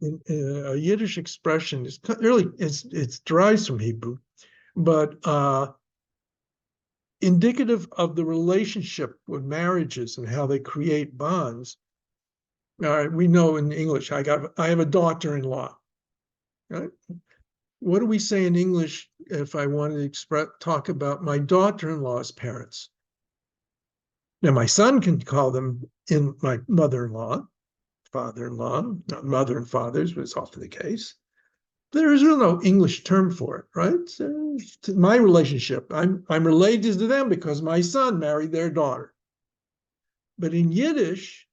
a Yiddish expression is really it derives from Hebrew, but indicative of the relationship with marriages and how they create bonds. All right, we know in English, I have a daughter-in-law. Right? What do we say in English if I want to talk about my daughter-in-law's parents? Now, my son can call them in my mother-in-law, father-in-law, not mother and fathers, but it's often the case. There is really no English term for it, right? So, my relationship, I'm related to them because my son married their daughter. But in Yiddish,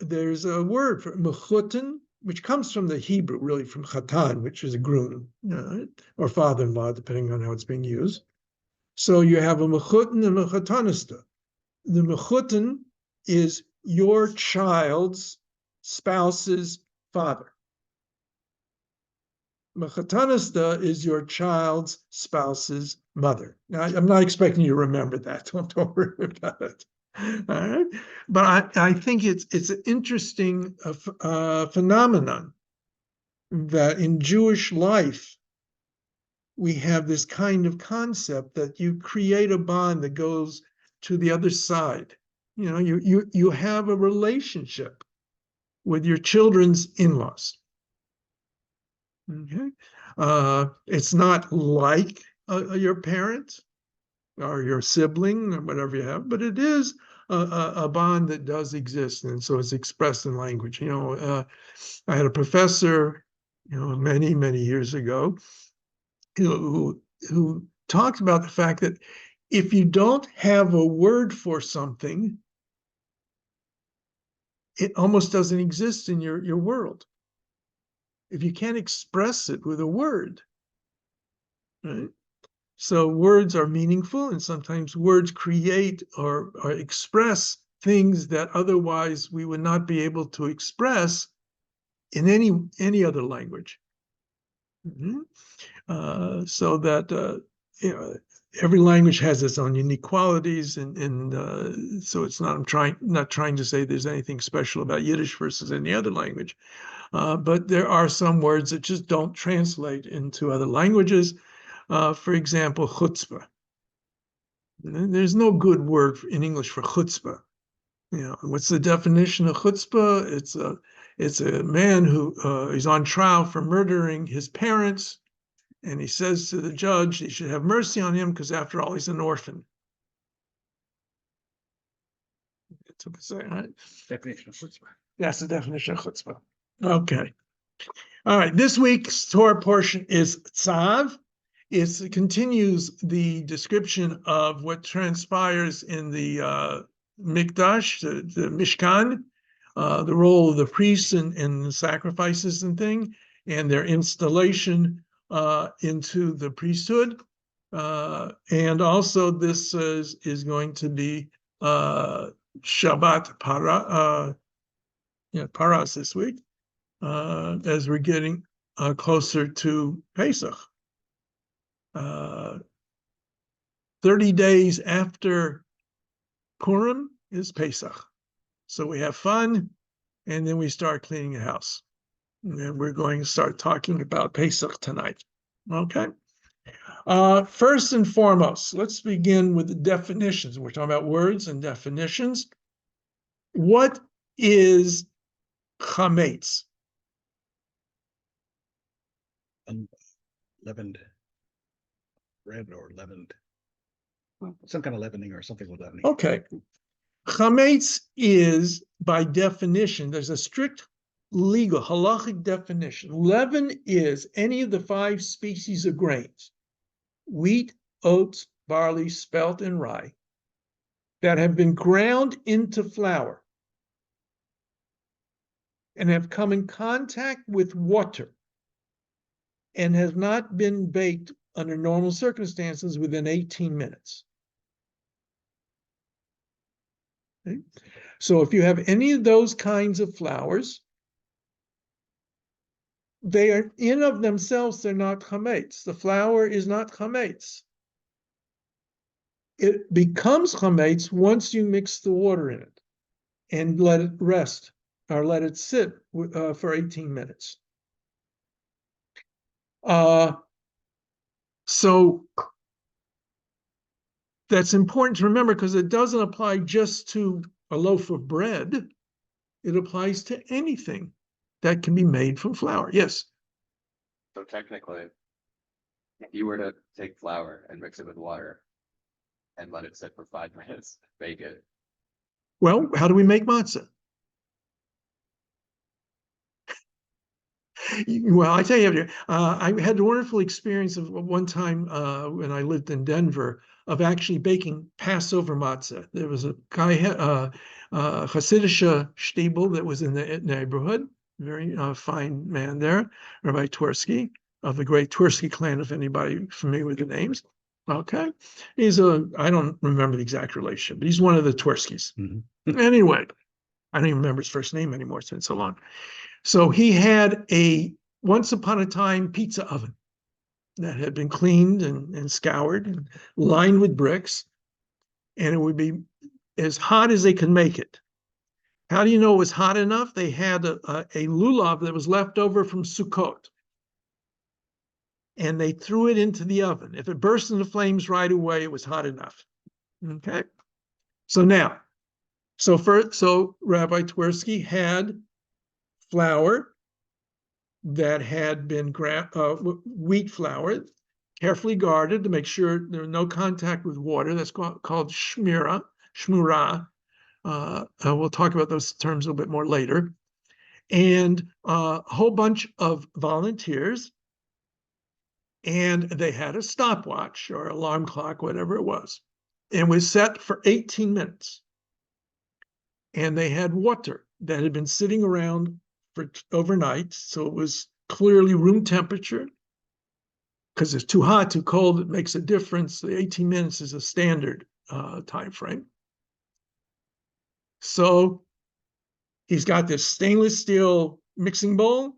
there's a word for mechutin, which comes from the Hebrew, really from chatan, which is a groom, or father-in-law, depending on how it's being used. So you have a mechutin and a mechutanista. The mechutin is your child's spouse's father. Mechutanista is your child's spouse's mother. Now, I'm not expecting you to remember that. Don't worry about it. All right, but I think it's an interesting phenomenon that in Jewish life we have this kind of concept that you create a bond that goes to the other side. You know, you have a relationship with your children's in-laws. Okay, it's not like your parent or your sibling or whatever you have, but it is a bond that does exist, and so it's expressed in language. You know, I had a professor, many years ago, who talked about the fact that if you don't have a word for something, it almost doesn't exist in your world. If you can't express it with a word, right? So words are meaningful, and sometimes words create or express things that otherwise we would not be able to express in any other language. So that every language has its own unique qualities, and so it's not not trying to say there's anything special about Yiddish versus any other language, but there are some words that just don't translate into other languages. For example, chutzpah. There's no good word in English for chutzpah. What's the definition of chutzpah? It's a man who is on trial for murdering his parents, and he says to the judge he should have mercy on him because, after all, he's an orphan. That's what they say, right? Definition of chutzpah. That's the definition of chutzpah. Okay. All right. This week's Torah portion is Tzav. It continues the description of what transpires in the Mikdash, the Mishkan, the role of the priests in the sacrifices and thing, and their installation into the priesthood. And also this is going to be Shabbat Paras this week, as we're getting closer to Pesach. 30 days after Purim is Pesach. So we have fun, and then we start cleaning the house. And we're going to start talking about Pesach tonight. Okay. First and foremost, let's begin with the definitions. We're talking about words and definitions. What is chametz? Leavened bread or leavened, some kind of leavening or something with leavening. Okay. Chametz is, by definition, there's a strict legal halachic definition. Leaven is any of the 5 species of grains: wheat, oats, barley, spelt, and rye, that have been ground into flour and have come in contact with water and have not been baked under normal circumstances within 18 minutes. Okay? So if you have any of those kinds of flours, they are in of themselves, they're not chametz. The flour is not chametz. It becomes chametz once you mix the water in it and let it rest or let it sit for 18 minutes. So that's important to remember because it doesn't apply just to a loaf of bread. It applies to anything that can be made from flour. Yes. So technically, if you were to take flour and mix it with water and let it sit for 5 minutes, bake it. Well, how do we make matzah? Well, I tell you, I had a wonderful experience of one time when I lived in Denver of actually baking Passover matzah. There was a guy, Hasidic Stiebel, that was in the neighborhood, very fine man there, Rabbi Twersky of the great Twersky clan, if anybody familiar with the names. Okay, I don't remember the exact relationship, but he's one of the Twerskys. Mhm. Anyway, I don't even remember his first name anymore. It's been so long. So he had a once upon a time pizza oven that had been cleaned and scoured and lined with bricks, and it would be as hot as they could make it. How do you know it was hot enough? They had a lulav that was left over from Sukkot, and they threw it into the oven. If it burst into flames right away, it was hot enough. Okay. So now, so Rabbi Twersky had flour that had been wheat flour, carefully guarded to make sure there was no contact with water. That's called shmura. We'll talk about those terms a little bit more later. And a whole bunch of volunteers. And they had a stopwatch or alarm clock, whatever it was. And was set for 18 minutes. And they had water that had been sitting around for overnight, so it was clearly room temperature. Because it's too hot, too cold, it makes a difference. The 18 minutes is a standard time frame. So he's got this stainless steel mixing bowl.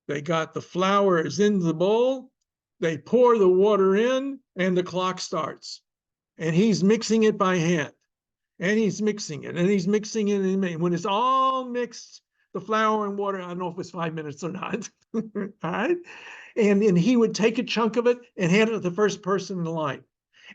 They got the flour is in the bowl. They pour the water in, and the clock starts. And he's mixing it by hand. And he's mixing it, and he's mixing it. And when it's all mixed, the flour and water, I don't know if it was 5 minutes or not. All right. And he would take a chunk of it and hand it to the first person in the line.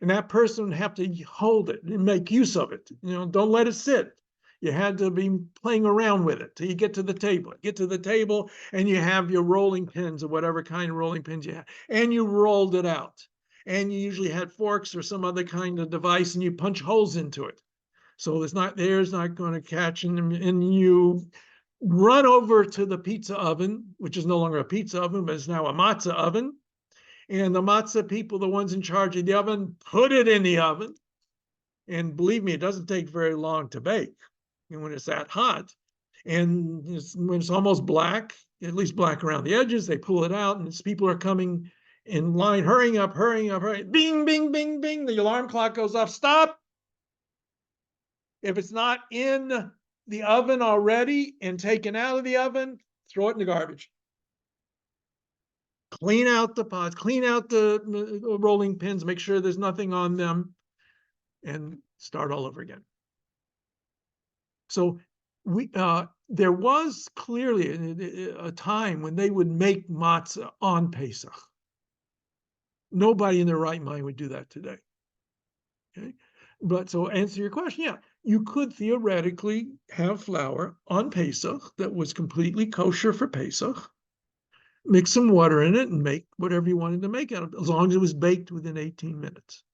And that person would have to hold it and make use of it. Don't let it sit. You had to be playing around with it till you get to the table. Get to the table, and you have your rolling pins or whatever kind of rolling pins you have. And you rolled it out. And you usually had forks or some other kind of device, and you punch holes into it. So it's not going to catch, and you run over to the pizza oven, which is no longer a pizza oven, but it's now a matzah oven. And the matzah people, the ones in charge of the oven, put it in the oven. And believe me, it doesn't take very long to bake when it's that hot. And when it's almost black, at least black around the edges, they pull it out, and as people are coming in line, hurrying up, bing, bing, bing, bing, the alarm clock goes off, stop. If it's not in the oven already and taken out of the oven, throw it in the garbage. Clean out the pots, clean out the rolling pins, make sure there's nothing on them, and start all over again. So there was clearly a time when they would make matzah on Pesach. Nobody in their right mind would do that today. Okay, but so answer your question, yeah, you could theoretically have flour on Pesach that was completely kosher for Pesach, mix some water in it, and make whatever you wanted to make out of it, as long as it was baked within 18 minutes.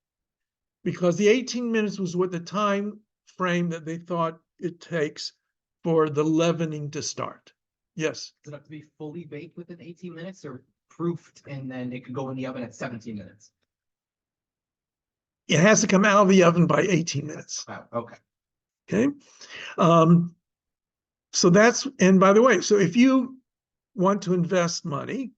Because the 18 minutes was what the time frame that they thought it takes for the leavening to start. Yes? Does it have to be fully baked within 18 minutes or proofed and then it could go in the oven at 17 minutes? It has to come out of the oven by 18 minutes. Wow, okay. Okay. So that's, and by the way, so if you want to invest money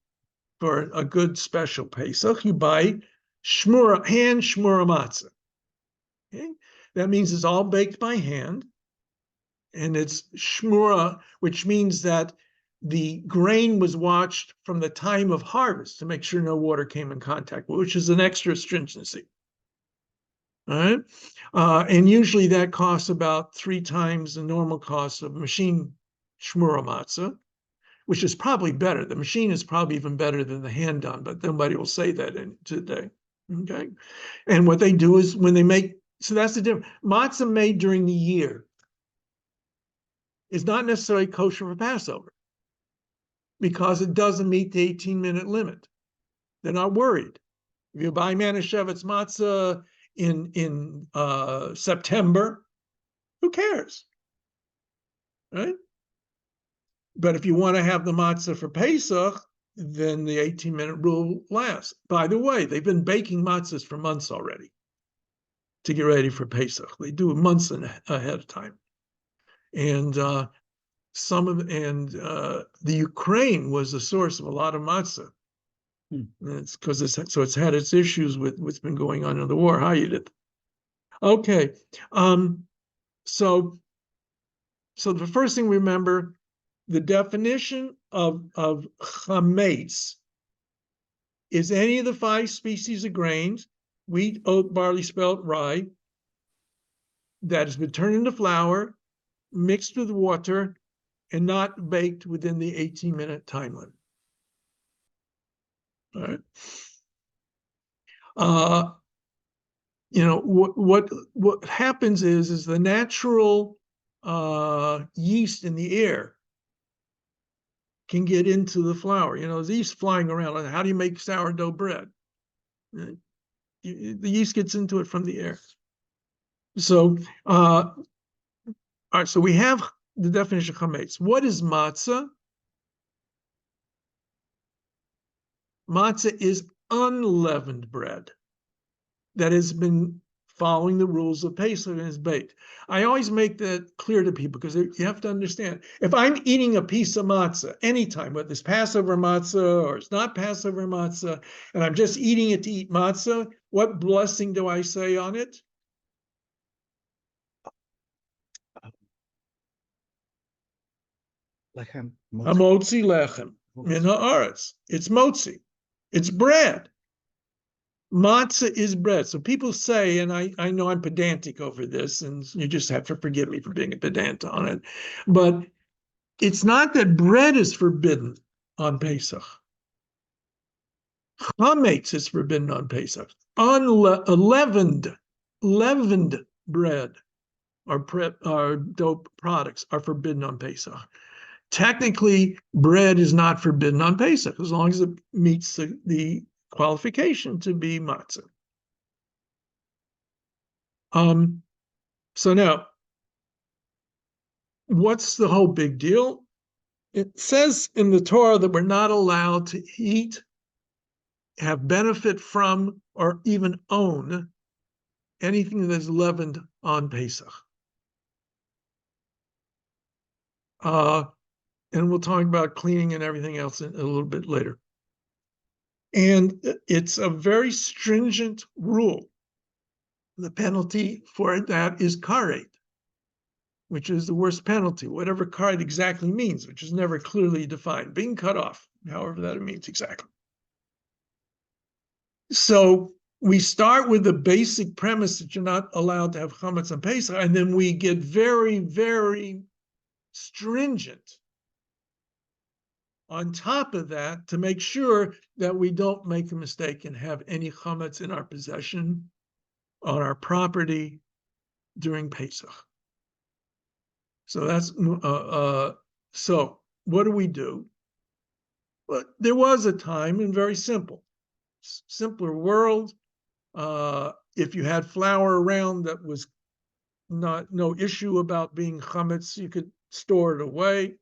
for a good special Pesach, you buy hand shmura matzah. Okay. That means it's all baked by hand, and it's shmura, which means that the grain was watched from the time of harvest to make sure no water came in contact, which is an extra stringency. All right. And usually that costs about 3 times the normal cost of machine shmura matzah, which is probably better. The machine is probably even better than the hand done, but nobody will say that today. Okay. And what they do is when they make, so that's the difference. Matzah made during the year is not necessarily kosher for Passover because it doesn't meet the 18-minute limit. They're not worried. If you buy Manischewitz matzah in September, who cares? Right? But if you want to have the matzah for Pesach, then the 18-minute rule lasts. By the way, they've been baking matzahs for months already to get ready for Pesach. They do it months ahead of time. And the Ukraine was the source of a lot of matzah. It's because it's had its issues with what's been going on in the war. How you did? Okay, so the first thing we remember, the definition of chametz is any of the 5 species of grains: wheat, oat, barley, spelt, rye, that has been turned into flour, mixed with water, and not baked within the 18-minute time limit. All right. What happens is the natural yeast in the air can get into the flour. There's yeast flying around. How do you make sourdough bread? The yeast gets into it from the air. So, all right. So we have the definition of chametz. What is matzah? Matzah is unleavened bread that has been following the rules of Pesach and is baked. I always make that clear to people because you have to understand, if I'm eating a piece of matzah anytime, whether it's Passover matzah or it's not Passover matzah, and I'm just eating it to eat matzah, what blessing do I say on it? Lechem. Hamotzi lechem min haaretz. It's motzi. It's bread. Matzah is bread. So people say, and I know I'm pedantic over this, and you just have to forgive me for being a pedant on it, but it's not that bread is forbidden on Pesach. Chametz is forbidden on Pesach. Leavened bread or dough products are forbidden on Pesach. Technically, bread is not forbidden on Pesach as long as it meets the qualification to be matzah. So now, what's the whole big deal? It says in the Torah that we're not allowed to eat, have benefit from, or even own anything that is leavened on Pesach. And we'll talk about cleaning and everything else a little bit later. And it's a very stringent rule. The penalty for that is karet, which is the worst penalty, whatever karet exactly means, which is never clearly defined, being cut off, however that means exactly. So we start with the basic premise that you're not allowed to have chametz on Pesach, and then we get very, very stringent on top of that to make sure that we don't make a mistake and have any chametz in our possession, on our property during Pesach. So that's so what do we do? Well, there was a time, and very simpler world. If you had flour around that was no issue about being chametz, you could store it away.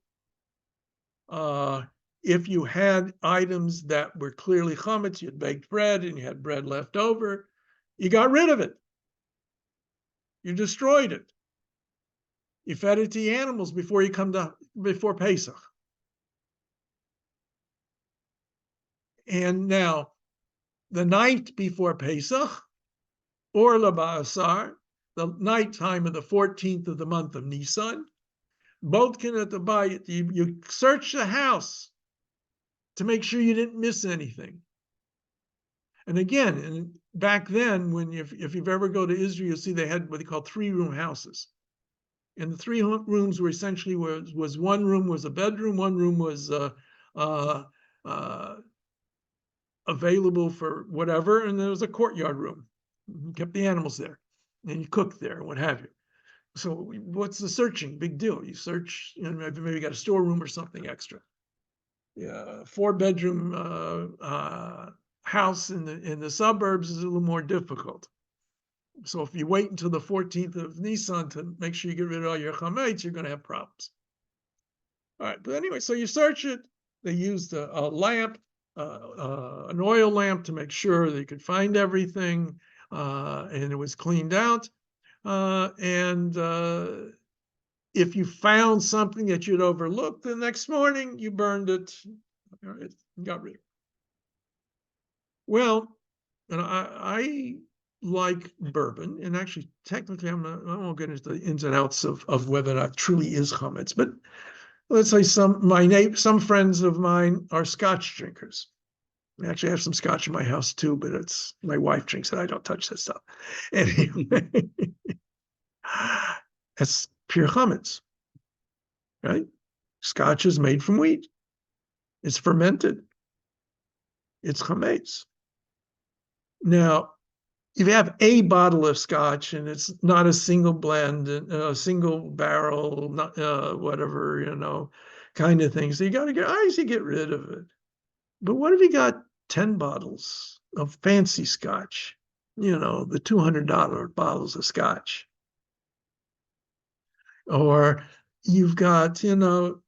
If you had items that were clearly chametz, you had baked bread and you had bread left over, you got rid of it. You destroyed it. You fed it to the animals before Pesach. And now, the night before Pesach, or Labasar, the nighttime of the 14th of the month of Nisan, both can at the bayit, you search the house to make sure you didn't miss anything. And again, back then, if you've ever go to Israel, you'll see they had what they call 3-room houses. And the three rooms were essentially was one room was a bedroom, one room was uh, available for whatever, and there was a courtyard room. You kept the animals there, and you cooked there, and what have you. So what's the searching? Big deal. You search, you know, maybe got a storeroom or something extra. Yeah, 4-bedroom house in the suburbs is a little more difficult. So if you wait until the 14th of Nisan to make sure you get rid of all your chametz, you're going to have problems. All right, but anyway, so you search it. They used a lamp, an oil lamp, to make sure they could find everything, and it was cleaned out. If you found something that you'd overlooked, the next morning you burned it, all right, got rid of it. Well, and I like bourbon, and actually, technically, I won't get into the ins and outs of whether or not it truly is chametz, but let's say some friends of mine are Scotch drinkers. I actually have some Scotch in my house too, but it's my wife drinks it. I don't touch that stuff. Anyway, it's pure chametz, right? Scotch is made from wheat. It's fermented. It's chametz. Now, if you have a bottle of Scotch and it's not a single blend, a single barrel, not whatever, you know, kind of thing, so you got to get rid of it. But what if you got 10 bottles of fancy Scotch? You know, the $200 bottles of Scotch. Or you've got, you know,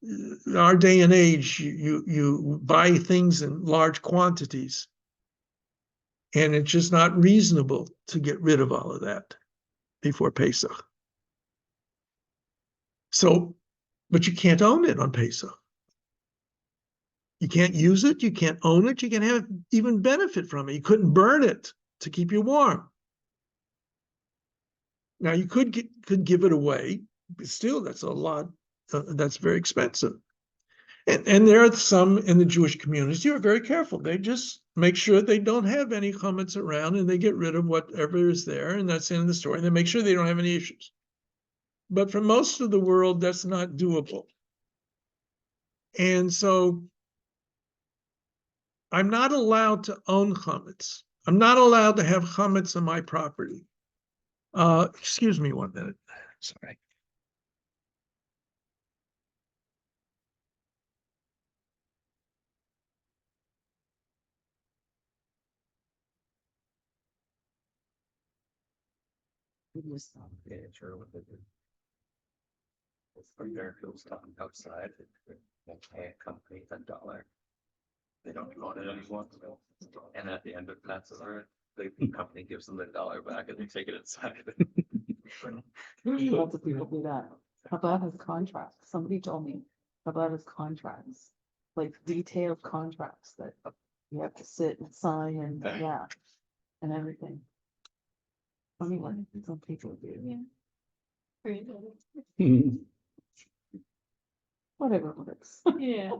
our day and age, you buy things in large quantities. And it's just not reasonable to get rid of all of that before Pesach. So, but you can't own it on Pesach. You can't use it. You can't own it. You can't even benefit from it. You couldn't burn it to keep you warm. Now you could give it away, but still, that's a lot. That's very expensive. And there are some in the Jewish community who are very careful. They just make sure they don't have any chametz around, and they get rid of whatever is there, and that's the end of the story. And they make sure they don't have any issues. But for most of the world, that's not doable. And so I'm not allowed to own chametz. I'm not allowed to have chametz on my property. Excuse me 1 minute. Sorry. Yeah, sure. What they do. It's from Fairfield stuff outside. They pay a company $1. They don't own it anymore. And at the end of Passover, the company gives them the $1 back and they take it inside. Lots of people do that. Chabad has contracts. Somebody told me Chabad has contracts, like detailed contracts that you have to sit and sign and, yeah, and everything. Anyway, some people do. Whatever works. Yeah.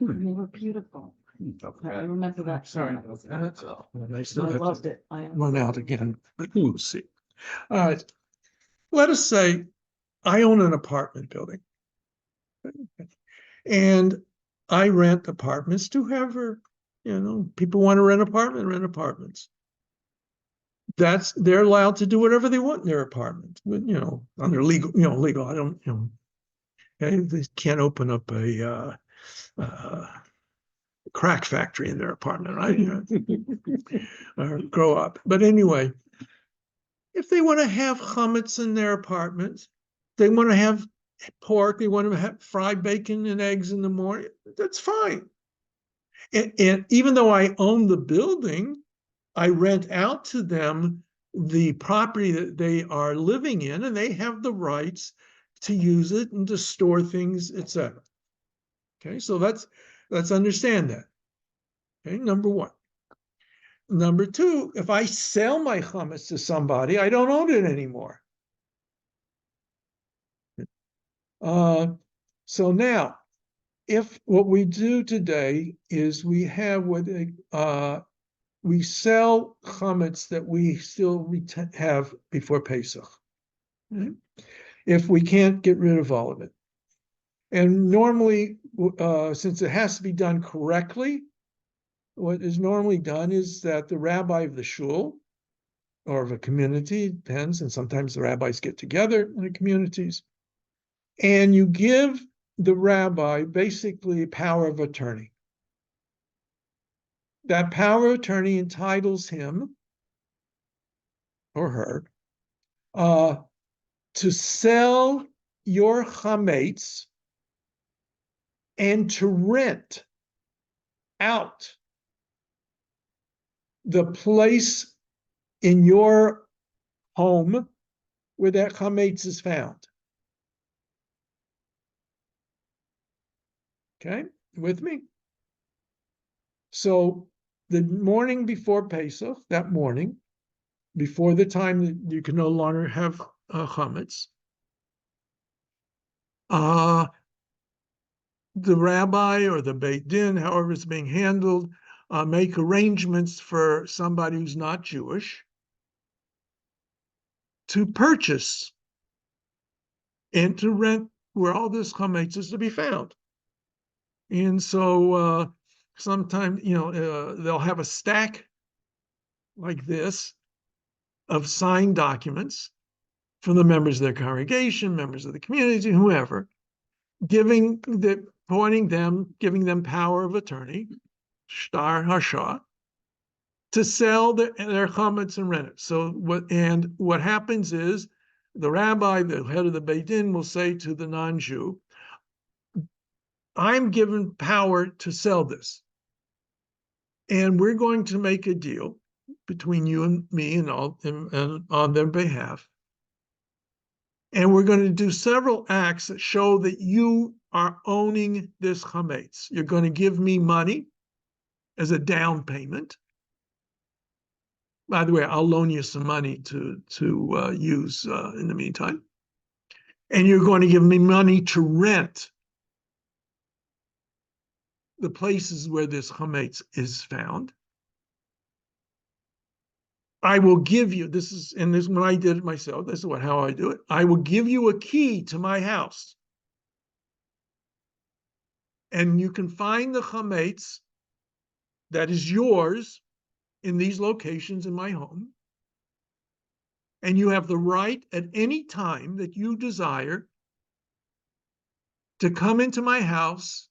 They were beautiful. I remember that. Sorry. I loved it. I Run out again, but we'll see. All right. Let us say I own an apartment building. And I rent apartments to whoever, you know, people want to rent apartments. They're allowed to do whatever they want in their apartment, but, you know, under legal, I don't, they can't open up a crack factory in their apartment, right? Or grow up. But anyway, if they want to have chametz in their apartment, they want to have pork, they want to have fried bacon and eggs in the morning, that's fine. And even though I own the building, I rent out to them the property that they are living in, and they have the rights to use it and to store things, etc. Okay, so Let's understand that. Okay, number one. Number two, if I sell my chametz to somebody, I don't own it anymore. So now, if what we do today is we have we sell chametz that we still have before Pesach, right? If we can't get rid of all of it. And normally, since it has to be done correctly, what is normally done is that the rabbi of the shul or of a community, depends, and sometimes the rabbis get together in the communities, and you give the rabbi basically power of attorney. That power of attorney entitles him or her to sell your chametz and to rent out the place in your home where that chametz is found. Okay, with me? So the morning before Pesach, that morning, before the time that you can no longer have chametz, the rabbi or the Beit Din, however it's being handled, make arrangements for somebody who's not Jewish to purchase and to rent where all this chametz is to be found. And so sometimes, they'll have a stack like this of signed documents from the members of their congregation, members of the community, whoever, giving them power of attorney, shtar hashah, to sell their chametz and rent it. So what happens is the rabbi, the head of the Beit Din, will say to the non-Jew, I'm given power to sell this. And we're going to make a deal between you and me and on their behalf. And we're going to do several acts that show that you are owning this chametz. You're going to give me money as a down payment. By the way, I'll loan you some money to use in the meantime. And you're going to give me money to rent the places where this chametz is found. I will give you, this when I did it myself, this is how I do it. I will give you a key to my house. And you can find the chametz that is yours in these locations in my home. And you have the right at any time that you desire to come into my house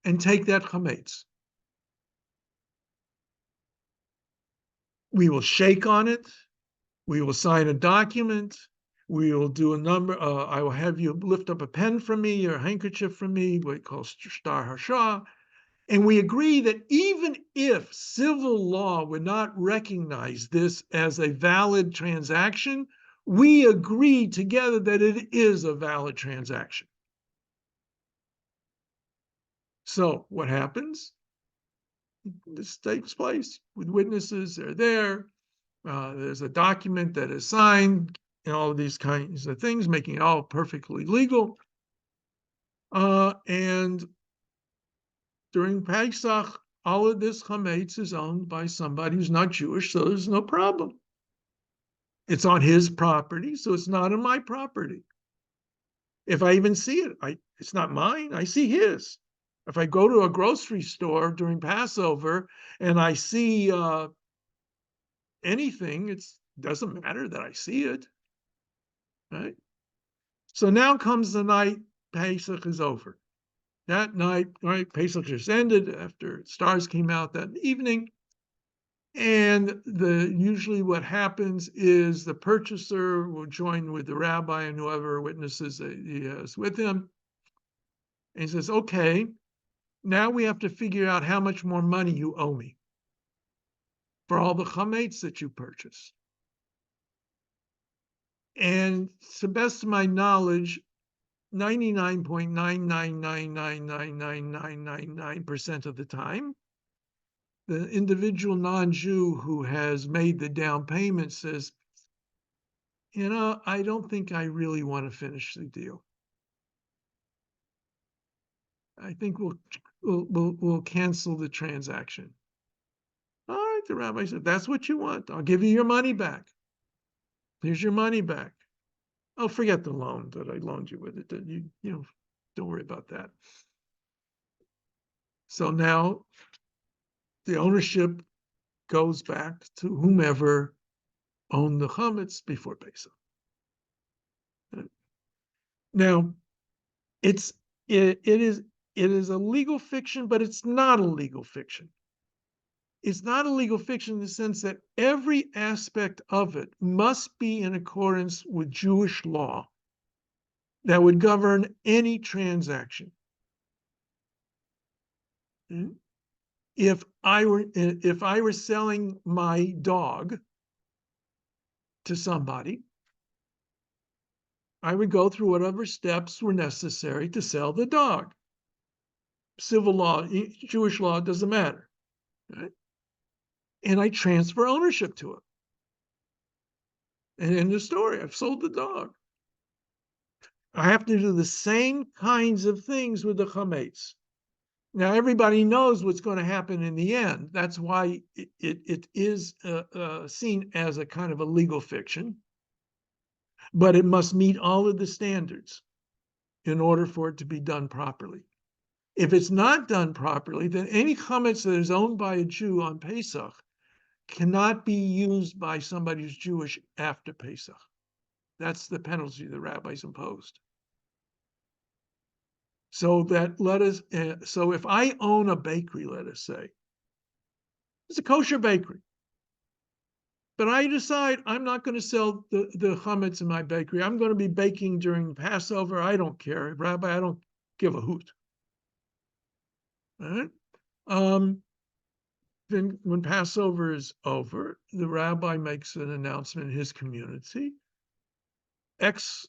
and take that chametz. We will shake on it. We will sign a document. We will do a number. I will have you lift up a pen from me or a handkerchief from me, what we call shtar hashah. And we agree that even if civil law would not recognize this as a valid transaction, we agree together that it is a valid transaction. So what happens? This takes place with witnesses. They're there. There's a document that is signed and all of these kinds of things, making it all perfectly legal. And during Pesach, all of this chametz is owned by somebody who's not Jewish, so there's no problem. It's on his property, so it's not on my property. If I even see it, it's not mine, I see his. If I go to a grocery store during Passover and I see anything, it doesn't matter that I see it, right? So now comes the night Pesach is over. That night, right, Pesach just ended after stars came out that evening. And usually what happens is the purchaser will join with the rabbi and whoever witnesses that he has with him. And he says, okay, now we have to figure out how much more money you owe me for all the chametz that you purchased. And to the best of my knowledge, 99.999999999% of the time, the individual non-Jew who has made the down payment says, I don't think I really want to finish the deal. I think we'll cancel the transaction. All right, the rabbi said, that's what you want. I'll give you your money back. Here's your money back. Oh, forget the loan that I loaned you with it. Don't worry about that. So now the ownership goes back to whomever owned the chametz before Pesach. Now, it is a legal fiction, but it's not a legal fiction. It's not a legal fiction in the sense that every aspect of it must be in accordance with Jewish law that would govern any transaction. If I were selling my dog to somebody, I would go through whatever steps were necessary to sell the dog. Civil law, Jewish law, doesn't matter. Right? And I transfer ownership to it. And in the story, I've sold the dog. I have to do the same kinds of things with the chametz. Now, everybody knows what's going to happen in the end. That's why it is seen as a kind of a legal fiction. But it must meet all of the standards in order for it to be done properly. If it's not done properly, then any chametz that is owned by a Jew on Pesach cannot be used by somebody who's Jewish after Pesach. That's the penalty the rabbis imposed. So so if I own a bakery, let us say, it's a kosher bakery, but I decide I'm not going to sell the chametz in my bakery. I'm going to be baking during Passover. I don't care, Rabbi. I don't give a hoot. All right. Then when Passover is over, the rabbi makes an announcement in his community. Bakery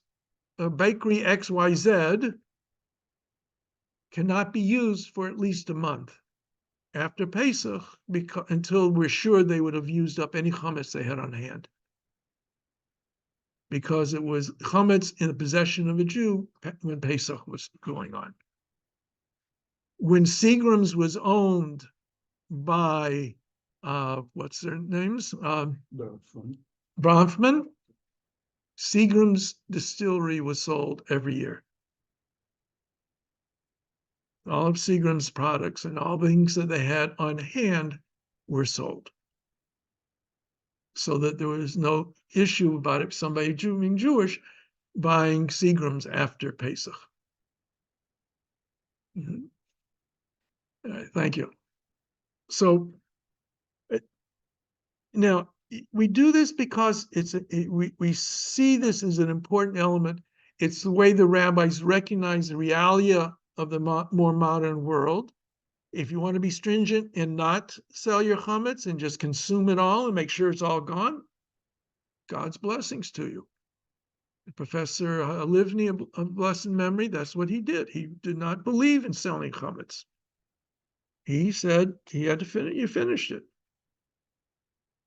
XYZ cannot be used for at least a month after Pesach until we're sure they would have used up any chametz they had on hand. Because it was chametz in the possession of a Jew when Pesach was going on. When Seagram's was owned by what's their names? Bronfman. Seagram's distillery was sold every year. All of Seagram's products and all the things that they had on hand were sold. So that there was no issue about it, somebody being Jewish buying Seagram's after Pesach. Mm-hmm. All right, thank you. So now we do this because we see this as an important element. It's the way the rabbis recognize the realia of the more modern world. If you want to be stringent and not sell your chametz and just consume it all and make sure it's all gone, God's blessings to you. Professor Livni of blessed memory, that's what he did. He did not believe in selling chametz. He said he had to finish. You finished it,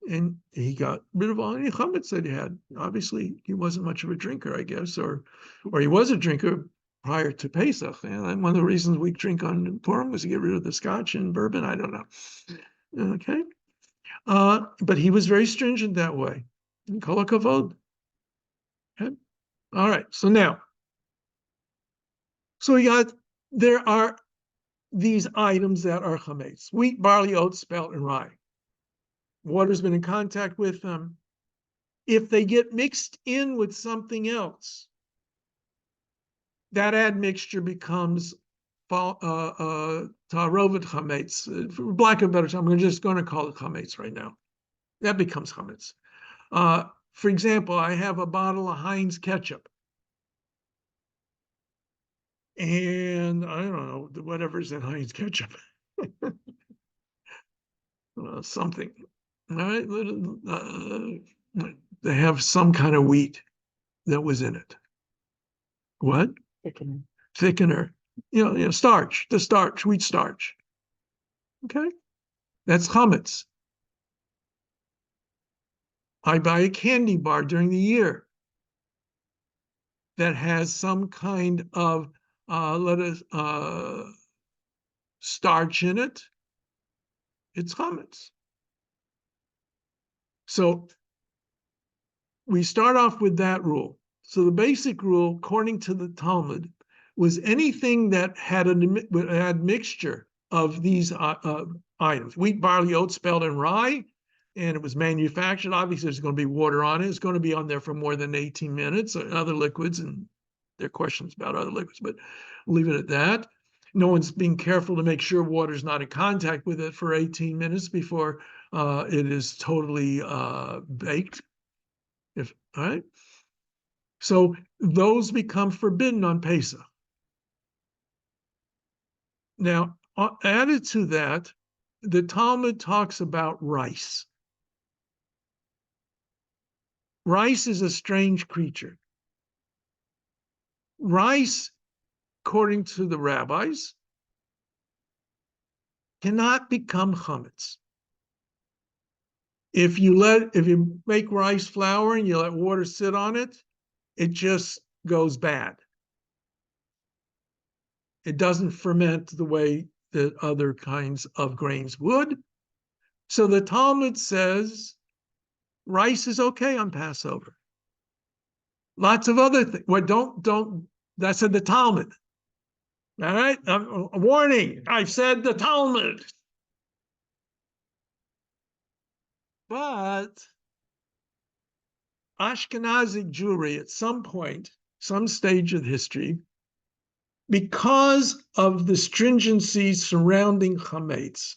and he got rid of all any chametz that he had. Obviously, he wasn't much of a drinker, I guess, or he was a drinker prior to Pesach. And one of the reasons we drink on Purim was to get rid of the scotch and bourbon. I don't know. Okay, but he was very stringent that way. Kol hakavod. Okay. All right. So now, there are these items that are chametz: wheat, barley, oats, spelt, and rye. Water's been in contact with them. If they get mixed in with something else, that admixture becomes tarovet chametz. For lack of a better term, I'm just going to call it chametz right now. That becomes chametz. For example, I have a bottle of Heinz ketchup. And I don't know, whatever's in Heinz ketchup. Something. All right. They have some kind of wheat that was in it. What? Thickening. thickener, starch, the starch, wheat starch. Okay, that's chametz. I buy a candy bar during the year that has some kind of starch in it. It's chametz. So we start off with that rule. So the basic rule, according to the Talmud, was anything that had had mixture of these items: wheat, barley, oats, spelt, and rye, and it was manufactured. Obviously, there's going to be water on it. It's going to be on there for more than 18 minutes. Other liquids, and there are questions about other liquids, but leave it at that. No one's being careful to make sure water's not in contact with it for 18 minutes before it is totally baked. All right. So those become forbidden on Pesach. Now, added to that, the Talmud talks about rice. Rice is a strange creature. Rice, according to the rabbis, cannot become chametz. If you make rice flour and you let water sit on it, it just goes bad. It doesn't ferment the way that other kinds of grains would. So the Talmud says rice is okay on Passover. Lots of other things. Well, don't, that's in the Talmud. All right, a warning, I've said the Talmud. But Ashkenazic Jewry at some point, some stage of history, because of the stringency surrounding chametz,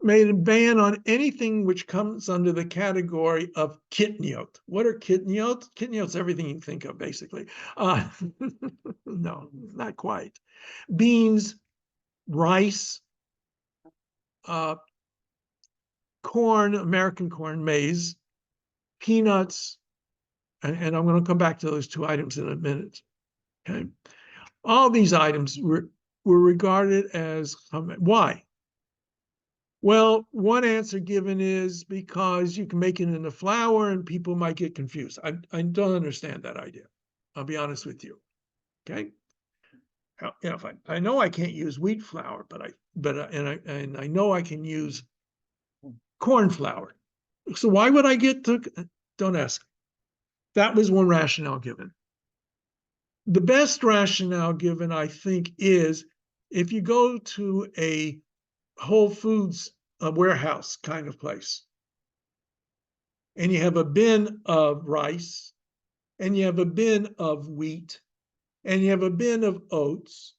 made a ban on anything which comes under the category of kitniot. What are kitniot? Kitniot's everything you think of, basically. No, not quite. Beans, rice, corn, American corn, maize, peanuts, and I'm going to come back to those two items in a minute. Okay, all these items were regarded as why? Well, one answer given is because you can make it into flour and people might get confused. I don't understand that idea. I'll be honest with you. Okay. If I know I can't use wheat flour, but I know I can use corn flour. So why would I don't ask. That was one rationale given. The best rationale given, I think, is if you go to a Whole Foods warehouse kind of place, and you have a bin of rice, and you have a bin of wheat, and you have a bin of oats,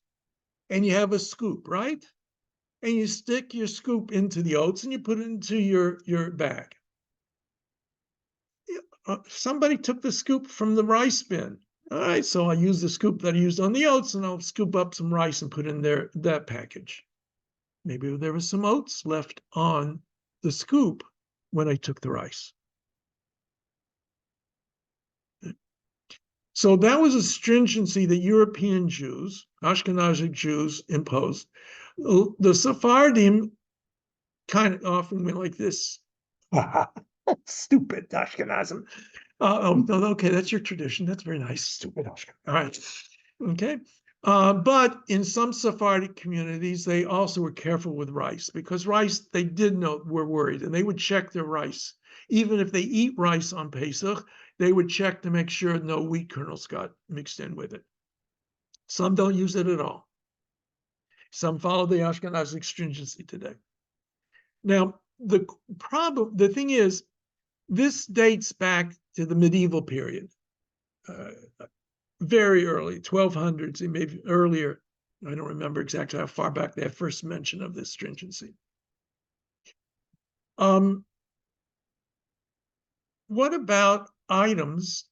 and you have a scoop, right? And you stick your scoop into the oats and you put it into your bag. Somebody took the scoop from the rice bin. All right, so I use the scoop that I used on the oats, and I'll scoop up some rice and put in that package. Maybe there was some oats left on the scoop when I took the rice. So that was a stringency that European Jews, Ashkenazic Jews, imposed. The Sephardim kind of often went like this. Stupid Ashkenazim. Okay, that's your tradition. That's very nice. Stupid Ashkenazim. All right. Okay. But in some Sephardic communities, they also were careful with rice because rice, they did know, were worried, and they would check their rice. Even if they eat rice on Pesach, they would check to make sure no wheat kernels got mixed in with it. Some don't use it at all. Some follow the Ashkenazic stringency today. Now, the thing is, this dates back to the medieval period, very early, 1200s, maybe earlier. I don't remember exactly how far back they had first mention of this stringency. What about items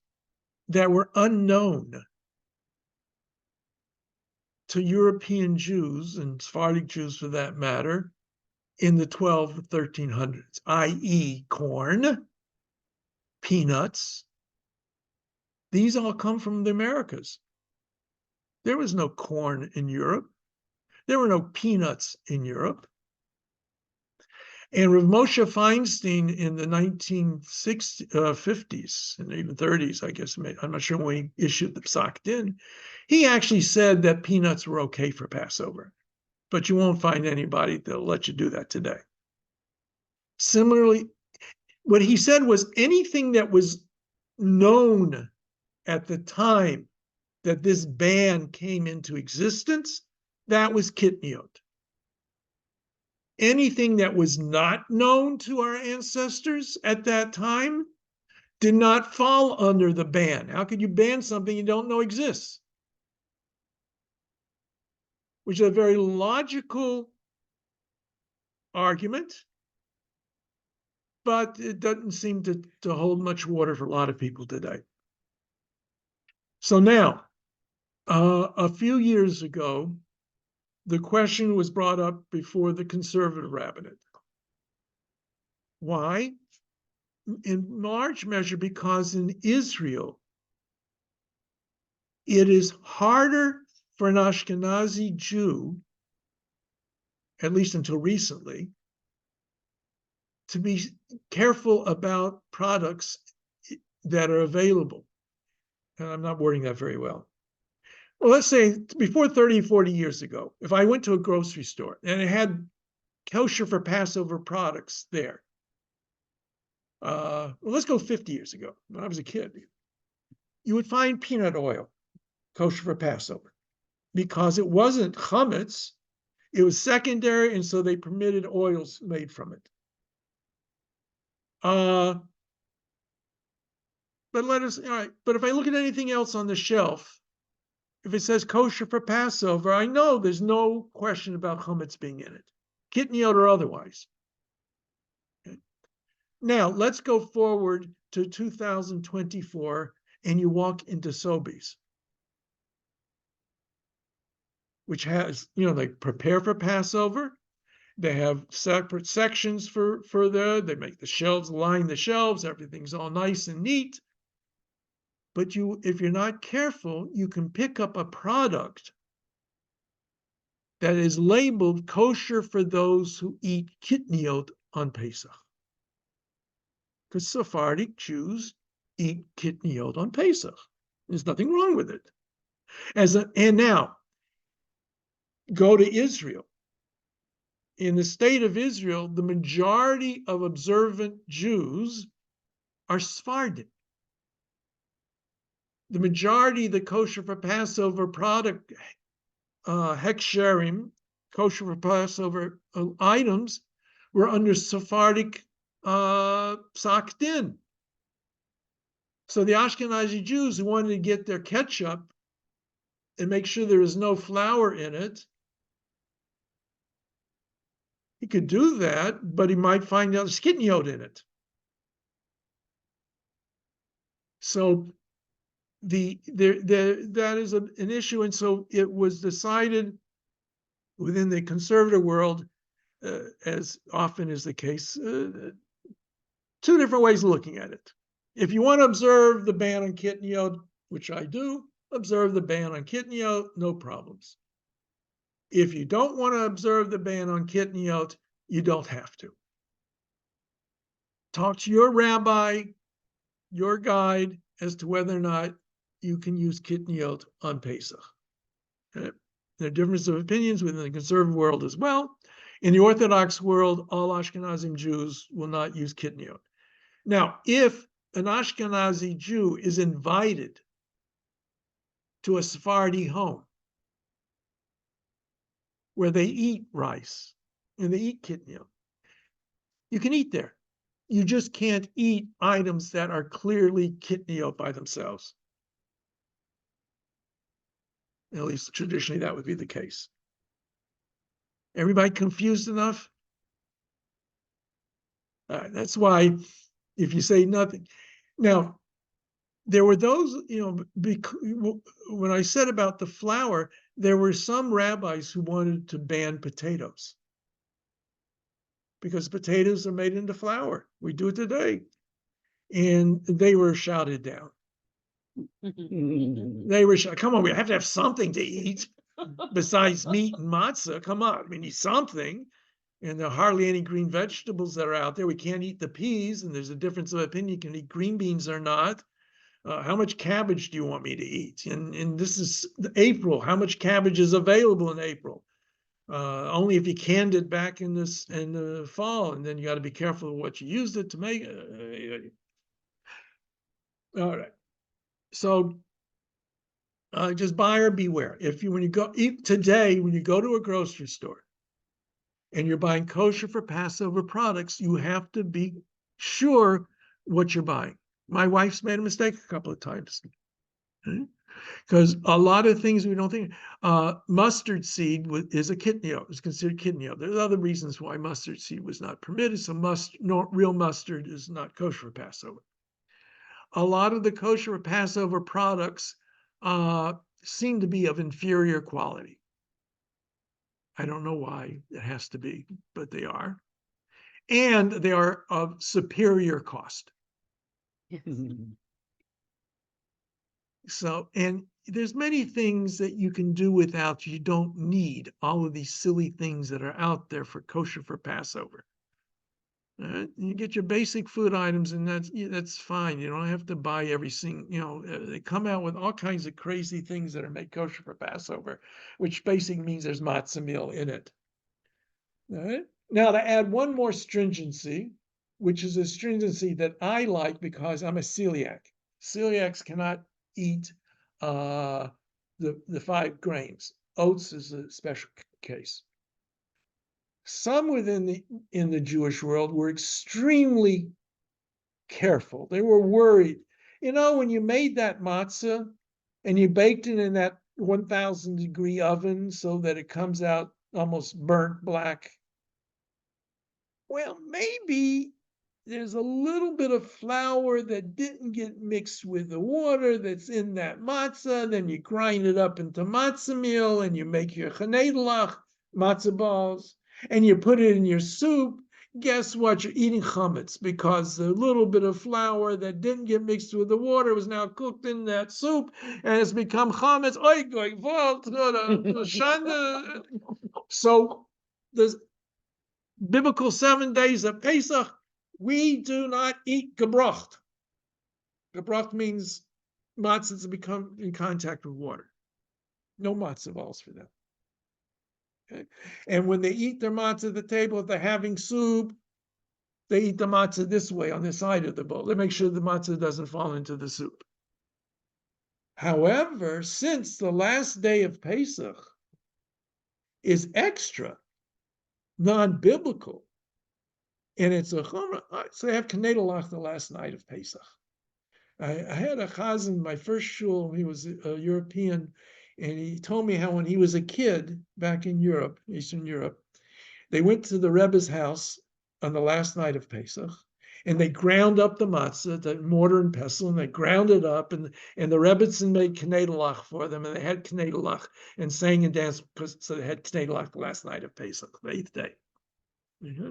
that were unknown to European Jews and Sephardic Jews for that matter in the 12 or 1300s, i.e. corn, peanuts? These all come from the Americas. There was no corn in Europe. There were no peanuts in Europe. And Rav Moshe Feinstein in the 1950s and even 30s, I guess, I'm not sure when he issued the Psak Din, he actually said that peanuts were okay for Passover. But you won't find anybody that'll let you do that today. Similarly, what he said was anything that was known at the time that this ban came into existence, that was kitniot. Anything that was not known to our ancestors at that time did not fall under the ban. How could you ban something you don't know exists? Which is a very logical argument, but it doesn't seem to hold much water for a lot of people today. So now, a few years ago, the question was brought up before the conservative rabbinate. Why? In large measure because in Israel, it is harder for an Ashkenazi Jew, at least until recently, to be careful about products that are available. And I'm not wording that very well. Well, let's say before 30, 40 years ago, if I went to a grocery store and it had kosher for Passover products there, well, let's go 50 years ago, when I was a kid, you would find peanut oil kosher for Passover because it wasn't chametz, it was secondary, and so they permitted oils made from it. But if I look at anything else on the shelf, if it says kosher for Passover, I know there's no question about chametz being in it, kitniot or otherwise. Okay. Now, let's go forward to 2024, and you walk into Sobeys, which has, they prepare for Passover. They have separate sections for there. They make the shelves, line the shelves. Everything's all nice and neat. But if you're not careful, you can pick up a product that is labeled kosher for those who eat kitniot on Pesach. Because Sephardic Jews eat kitniot on Pesach. There's nothing wrong with it. And now, go to Israel. In the state of Israel, the majority of observant Jews are Sephardic. The majority of the kosher for Passover product, heksherim, kosher for Passover items, were under Sephardic Psak Din. So the Ashkenazi Jews who wanted to get their ketchup and make sure there is no flour in it, he could do that, but he might find out there's kitniot in it. So that is an issue, and so it was decided within the conservative world, as often is the case, two different ways of looking at it. If you want to observe the ban on kitniot, which I do, observe the ban on kitniot, no problems. If you don't want to observe the ban on kitniot, you don't have to. Talk to your rabbi, your guide, as to whether or not you can use kitniot on Pesach. Okay? There are differences of opinions within the conservative world as well. In the Orthodox world, all Ashkenazim Jews will not use kitniot. Now, if an Ashkenazi Jew is invited to a Sephardi home where they eat rice and they eat kitniot, you can eat there. You just can't eat items that are clearly kitniot by themselves. At least traditionally that would be the case. Everybody confused enough? All right, that's why if you say nothing. Now, there were those, when I said about the flour, there were some rabbis who wanted to ban potatoes because potatoes are made into flour. We do it today. And they were shouted down. They were, come on, we have to have something to eat besides meat and matzah. Come on, we need something. And there are hardly any green vegetables that are out there. We can't eat the peas, and there's a difference of opinion. You can eat green beans or not. How much cabbage do you want me to eat? And this is April. How much cabbage is available in April? Only if you canned it back in the fall, and then you got to be careful of what you used it to make. All right. So just buyer beware. When you go today, when you go to a grocery store and you're buying kosher for Passover products, you have to be sure what you're buying. My wife's made a mistake a couple of times. Because a lot of things we don't think. Mustard seed is a kitnio, is considered kitnio. There's other reasons why mustard seed was not permitted. So real mustard is not kosher for Passover. A lot of the kosher for Passover products seem to be of inferior quality. I don't know why it has to be, but they are. And they are of superior cost. So, and there's many things that you can do without. You don't need all of these silly things that are out there for kosher for Passover. You get your basic food items, and that's fine. You don't have to buy everything. They come out with all kinds of crazy things that are made kosher for Passover, which basically means there's matzah meal in it. All right. Now, to add one more stringency, which is a stringency that I like because I'm a celiac. Celiacs cannot eat the 5 grains. Oats is a special case. Some within in the Jewish world were extremely careful. They were worried. When you made that matzah and you baked it in that 1,000-degree oven so that it comes out almost burnt black, well, maybe there's a little bit of flour that didn't get mixed with the water that's in that matzah. Then you grind it up into matzah meal and you make your chanedalach matzah balls and you put it in your soup. Guess what? You're eating chametz because the little bit of flour that didn't get mixed with the water was now cooked in that soup and it's become chametz. So the biblical 7 days of Pesach, we do not eat gebrocht. Gebrocht means matzahs that become in contact with water. No matzah balls for them. Okay? And when they eat their matzah at the table, if they're having soup, they eat the matzah this way on the side of the bowl. They make sure the matzah doesn't fall into the soup. However, since the last day of Pesach is extra, non-biblical, and it's a chumrah, so I have knedalach the last night of Pesach. I had a chazan, my first shul, he was a European, and he told me how when he was a kid back in Europe, Eastern Europe, they went to the Rebbe's house on the last night of Pesach, and they ground up the matzah, the mortar and pestle, and they ground it up, and the Rebbetzin made knedalach for them, and they had knedalach and sang and danced, so they had knedalach the last night of Pesach, the 8th day. Mm-hmm.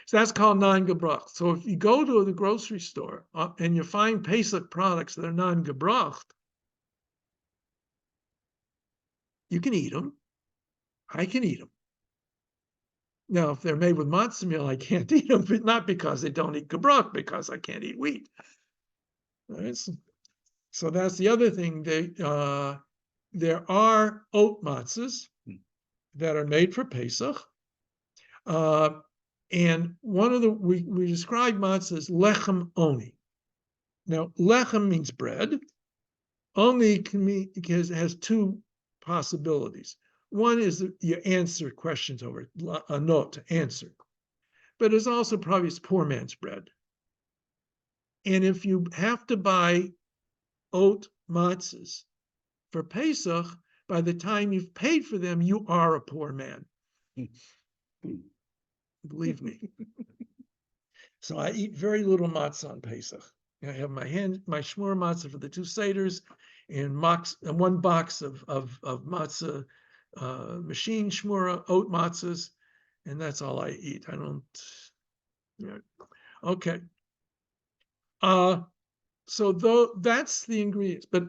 So that's called non-gebracht. So if you go to the grocery store and you find Pesach products that are non-gebracht, you can eat them. I can eat them. Now, if they're made with matzah meal, I can't eat them, but not because they don't eat gebracht, because I can't eat wheat. Right? So that's the other thing. There are oat matzahs that are made for Pesach. And one of we describe matzah as lechem oni. Now, lechem means bread. Oni can mean, because it has 2 possibilities. One is that you answer questions over it, a note to answer. But it's also probably poor man's bread. And if you have to buy oat matzahs for Pesach, by the time you've paid for them, you are a poor man. Believe me. So I eat very little matzah on Pesach. I have my shmur matzah for the 2 seders, and 1 box of matzah machine shmura oat matzahs, and that's all I eat. I don't. Okay. So though that's the ingredients, but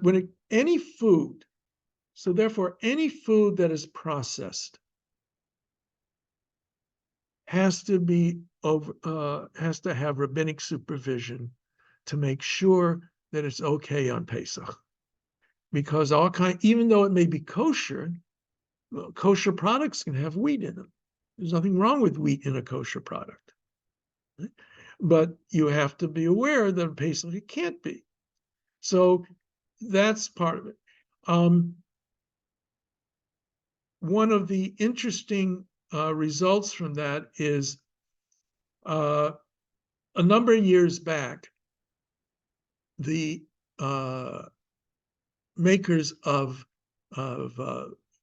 any food, so therefore any food that is processed has to has to have rabbinic supervision to make sure that it's okay on Pesach. Because even though it may be kosher, kosher products can have wheat in them. There's nothing wrong with wheat in a kosher product. Right? But you have to be aware that on Pesach it can't be. So that's part of it. One of the interesting results from that is a number of years back, the makers of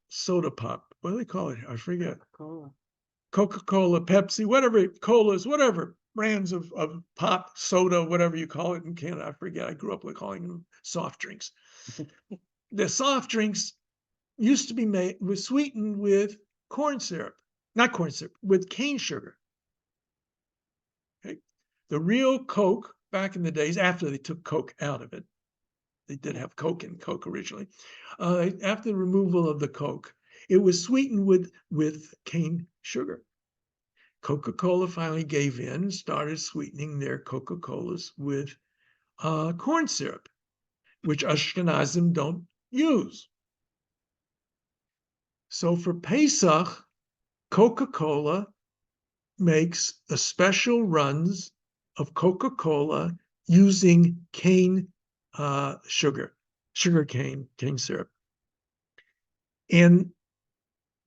soda pop, what do they call it? I forget. Coca-Cola, Pepsi, whatever, colas, whatever brands of pop, soda, whatever you call it in Canada. I forget. I grew up calling them soft drinks. The soft drinks used to be was sweetened with corn syrup, not corn syrup, with cane sugar. Okay. The real Coke back in the days, after they took Coke out of it, they did have Coke in Coke originally. After the removal of the Coke, it was sweetened with cane sugar. Coca-Cola finally gave in and started sweetening their Coca-Colas with corn syrup, which Ashkenazim don't use. So for Pesach, Coca-Cola makes a special runs of Coca-Cola using cane sugar cane syrup. And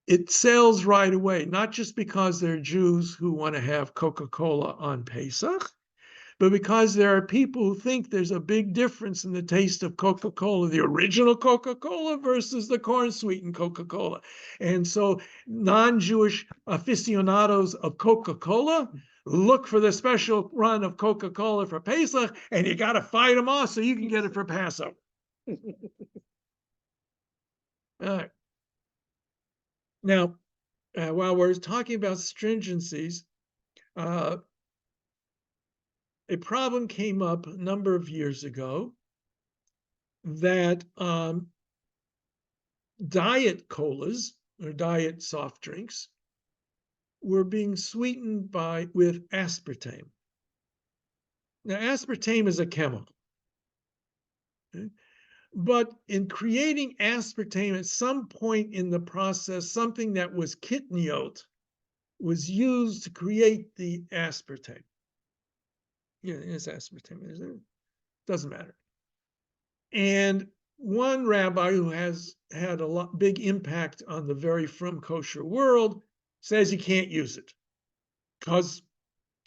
it sells right away, not just because there are Jews who want to have Coca-Cola on Pesach, but because there are people who think there's a big difference in the taste of Coca-Cola, the original Coca-Cola versus the corn-sweetened Coca-Cola. And so non-Jewish aficionados of Coca-Cola look for the special run of Coca-Cola for Pesach, and you got to fight them off so you can get it for Passover. All right. Now, while we're talking about stringencies, a problem came up a number of years ago that diet colas or diet soft drinks were being sweetened with aspartame. Now, aspartame is a chemical. Okay? But in creating aspartame, at some point in the process, something that was kitniot was used to create the aspartame. Yeah, it's aspartame, isn't it? Doesn't matter. And one rabbi who has had a big impact on the very frum kosher world says you can't use it because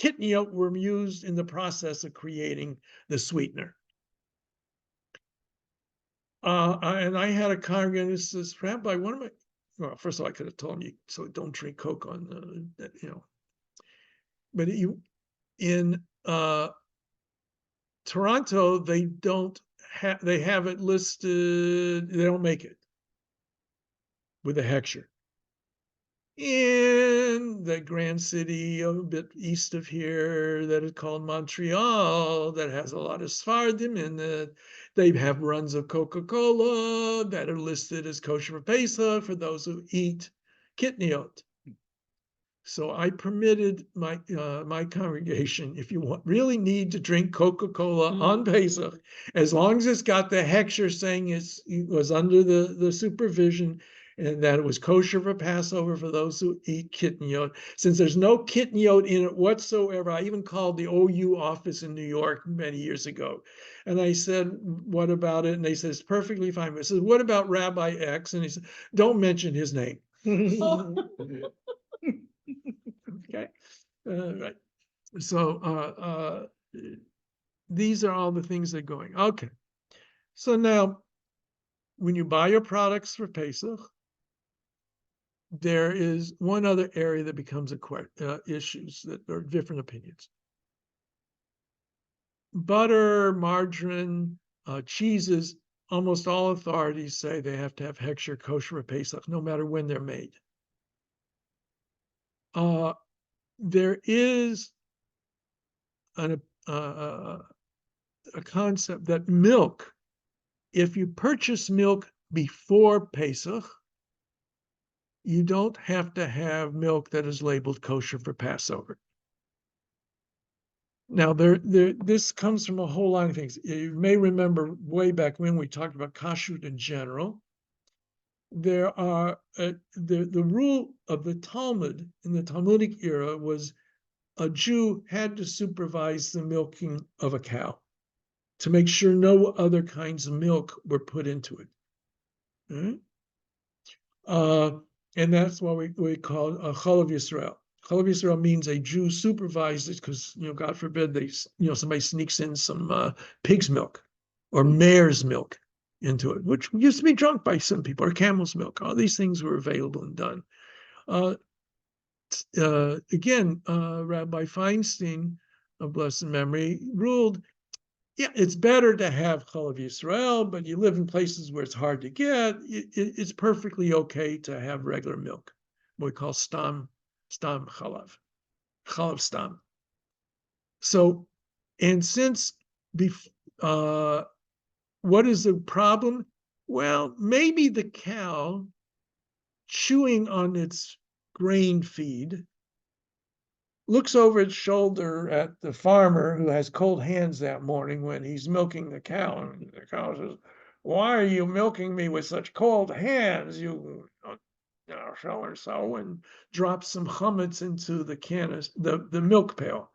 kitniot were used in the process of creating the sweetener. And I had a congregant who says, Rabbi, well, first of all, I could have told him, so don't drink Coke on, But in Toronto, they have it listed, they don't make it with a hechsher. In the grand city a bit east of here that is called Montreal, that has a lot of Sephardim in it, they have runs of Coca-Cola that are listed as kosher for Pesach for those who eat kitniot. So I permitted my congregation, if you really need to drink Coca-Cola on Pesach, as long as it's got the hechsher saying it was under the supervision and that it was kosher for Passover for those who eat kitniot. Since there's no kitniot in it whatsoever, I even called the OU office in New York many years ago. And I said, what about it? And they said, it's perfectly fine. I said, what about Rabbi X? And he said, don't mention his name. Okay. Right. So these are all the things that are going. Okay. So now, when you buy your products for Pesach, there is one other area that becomes issues that are different opinions. Butter, margarine, cheeses, almost all authorities say they have to have hechsher kosher for Pesach, no matter when they're made. There is a concept that milk, if you purchase milk before Pesach, you don't have to have milk that is labeled kosher for Passover. Now, this comes from a whole lot of things. You may remember way back when we talked about kashrut in general. There are the rule of the Talmud in the Talmudic era was a Jew had to supervise the milking of a cow to make sure no other kinds of milk were put into it. Mm-hmm. And that's what we call a Chalav Yisrael. Chalav Yisrael means a Jew supervises, because, God forbid somebody sneaks in some pig's milk or mare's milk into it, which used to be drunk by some people, or camel's milk. All these things were available and done. Again, Rabbi Feinstein, of blessed memory, ruled, yeah, it's better to have Chalav Yisrael, but you live in places where it's hard to get. It's perfectly okay to have regular milk, what we call stam chalav stam. So, and since what is the problem? Well, maybe the cow chewing on its grain feed looks over its shoulder at the farmer who has cold hands that morning when he's milking the cow. And the cow says, "Why are you milking me with such cold hands, you so and so," and drops some chametz into the milk pail.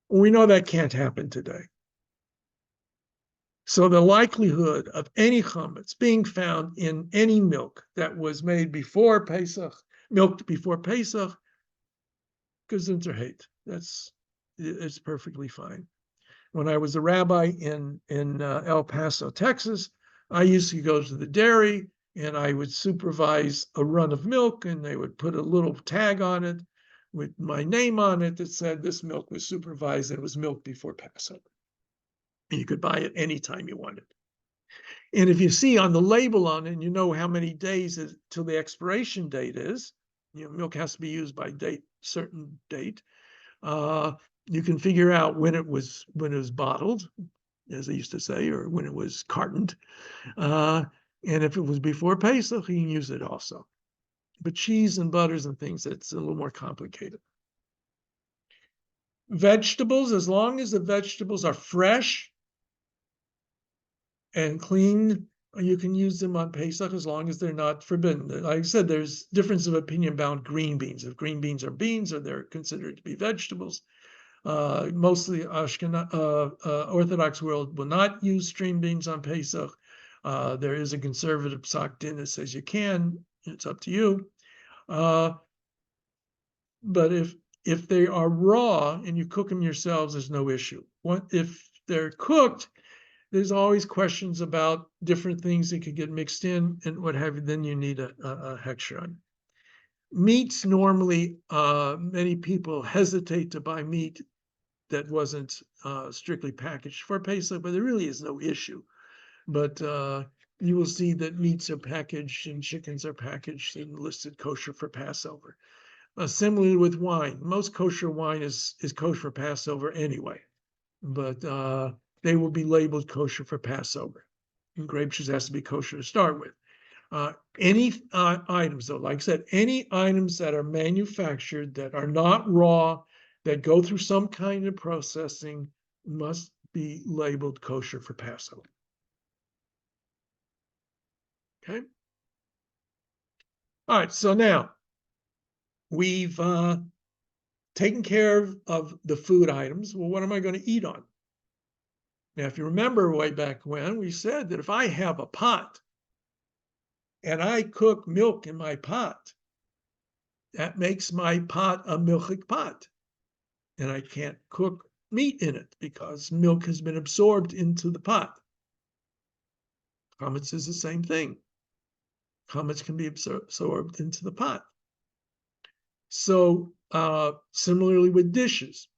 We know that can't happen today. So the likelihood of any chametz being found in any milk that was made before Pesach, milked before Pesach, Gesundheit. It's perfectly fine. When I was a rabbi in El Paso, Texas, I used to go to the dairy and I would supervise a run of milk, and they would put a little tag on it with my name on it that said this milk was supervised and it was milked before Passover. And you could buy it anytime you wanted. And if you see on the label on it, and you know how many days till the expiration date is, milk has to be used by certain date. You can figure out when it was bottled, as they used to say, or when it was cartoned. And if it was before Pesach, you can use it also. But cheese and butters and things, it's a little more complicated. Vegetables, as long as the vegetables are fresh and clean, you can use them on Pesach as long as they're not forbidden. Like I said, there's difference of opinion about green beans. If green beans are beans or they're considered to be vegetables. Mostly Orthodox world will not use string beans on Pesach. There is a conservative psak din that says you can. It's up to you. But if they are raw and you cook them yourselves, there's no issue. If they're cooked, there's always questions about different things that could get mixed in and what have you. Then you need a hechsher. Meats, normally, many people hesitate to buy meat that wasn't strictly packaged for Pesach, but there really is no issue. But you will see that meats are packaged and chickens are packaged and listed kosher for Passover. Similarly with wine, most kosher wine is kosher for Passover anyway, but they will be labeled kosher for Passover. And grape juice has to be kosher to start with. Any items, though, like I said, any items that are manufactured that are not raw, that go through some kind of processing, must be labeled kosher for Passover. Okay. All right. So now we've taken care of the food items. Well, what am I going to eat on? Now, if you remember way back when, we said that if I have a pot and I cook milk in my pot, that makes my pot a milchik pot. And I can't cook meat in it because milk has been absorbed into the pot. Chametz is the same thing. Chametz can be absorbed into the pot. So similarly with dishes.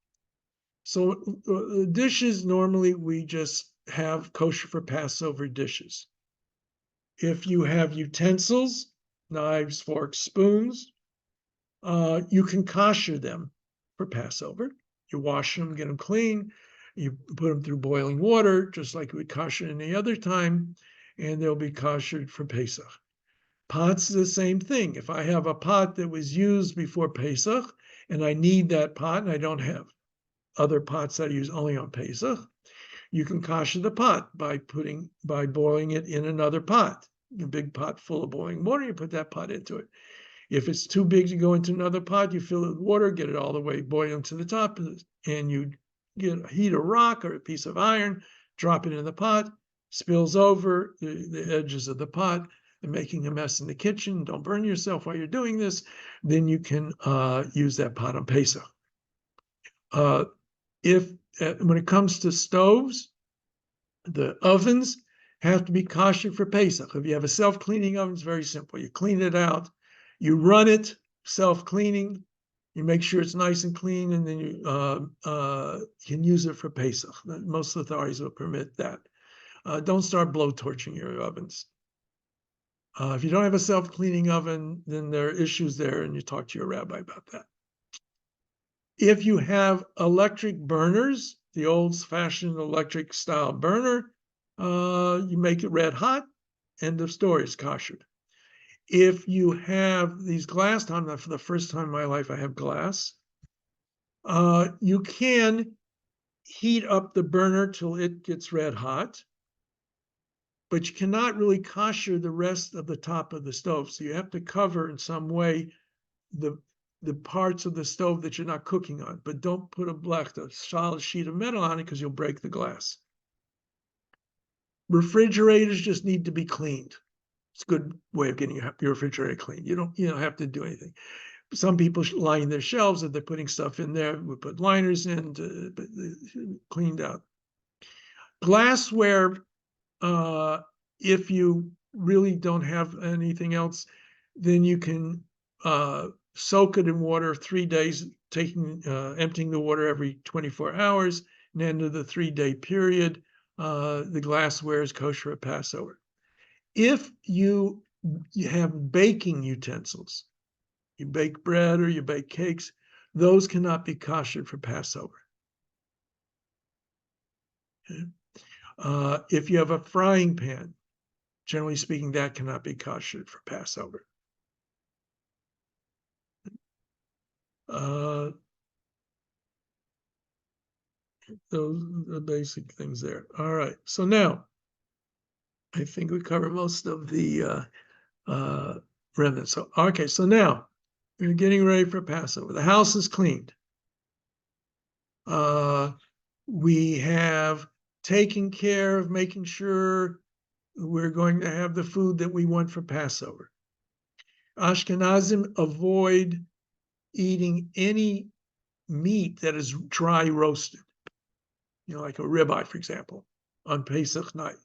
So dishes, normally we just have kosher for Passover dishes. If you have utensils, knives, forks, spoons, you can kosher them for Passover. You wash them, get them clean. You put them through boiling water, just like you would kosher any other time, and they'll be koshered for Pesach. Pots are the same thing. If I have a pot that was used before Pesach, and I need that pot, and I don't have other pots that I use only on Pesach, you can kosher the pot by boiling it in another pot. A big pot full of boiling water, you put that pot into it. If it's too big to go into another pot, you fill it with water, get it all the way boiling to the top, and you heat a rock or a piece of iron, drop it in the pot, spills over the edges of the pot, and making a mess in the kitchen. Don't burn yourself while you're doing this. Then you can use that pot on Pesach. When it comes to stoves, the ovens have to be kosher for Pesach. If you have a self-cleaning oven, it's very simple. You clean it out, you run it, self-cleaning, you make sure it's nice and clean, and then you can use it for Pesach. Most authorities will permit that. Don't start blowtorching your ovens. If you don't have a self-cleaning oven, then there are issues there, and you talk to your rabbi about that. If you have electric burners, the old-fashioned electric style burner, you make it red hot, end of story, it's kosher. If you have these glass, for the first time in my life I have glass, you can heat up the burner till it gets red hot, but you cannot really kosher the rest of the top of the stove. So you have to cover in some way the parts of the stove that you're not cooking on, but don't put a solid sheet of metal on it because you'll break the glass. Refrigerators just need to be cleaned. It's a good way of getting your refrigerator clean. You don't have to do anything. Some people line their shelves, if they're putting stuff in there, we put liners in to cleaned out. Glassware, if you really don't have anything else, then you can soak it in water 3 days, emptying the water every 24 hours, and end of the 3-day period, the glassware is kosher at Passover. If you have baking utensils, you bake bread or you bake cakes, those cannot be kosher for Passover. Okay. If you have a frying pan, generally speaking, that cannot be kosher for Passover. Those are the basic things there. All right. So now, I think we covered most of the remnants. So, okay. So now, we're getting ready for Passover. The house is cleaned. We have taken care of making sure we're going to have the food that we want for Passover. Ashkenazim avoid eating any meat that is dry roasted, like a ribeye, for example, on Pesach night,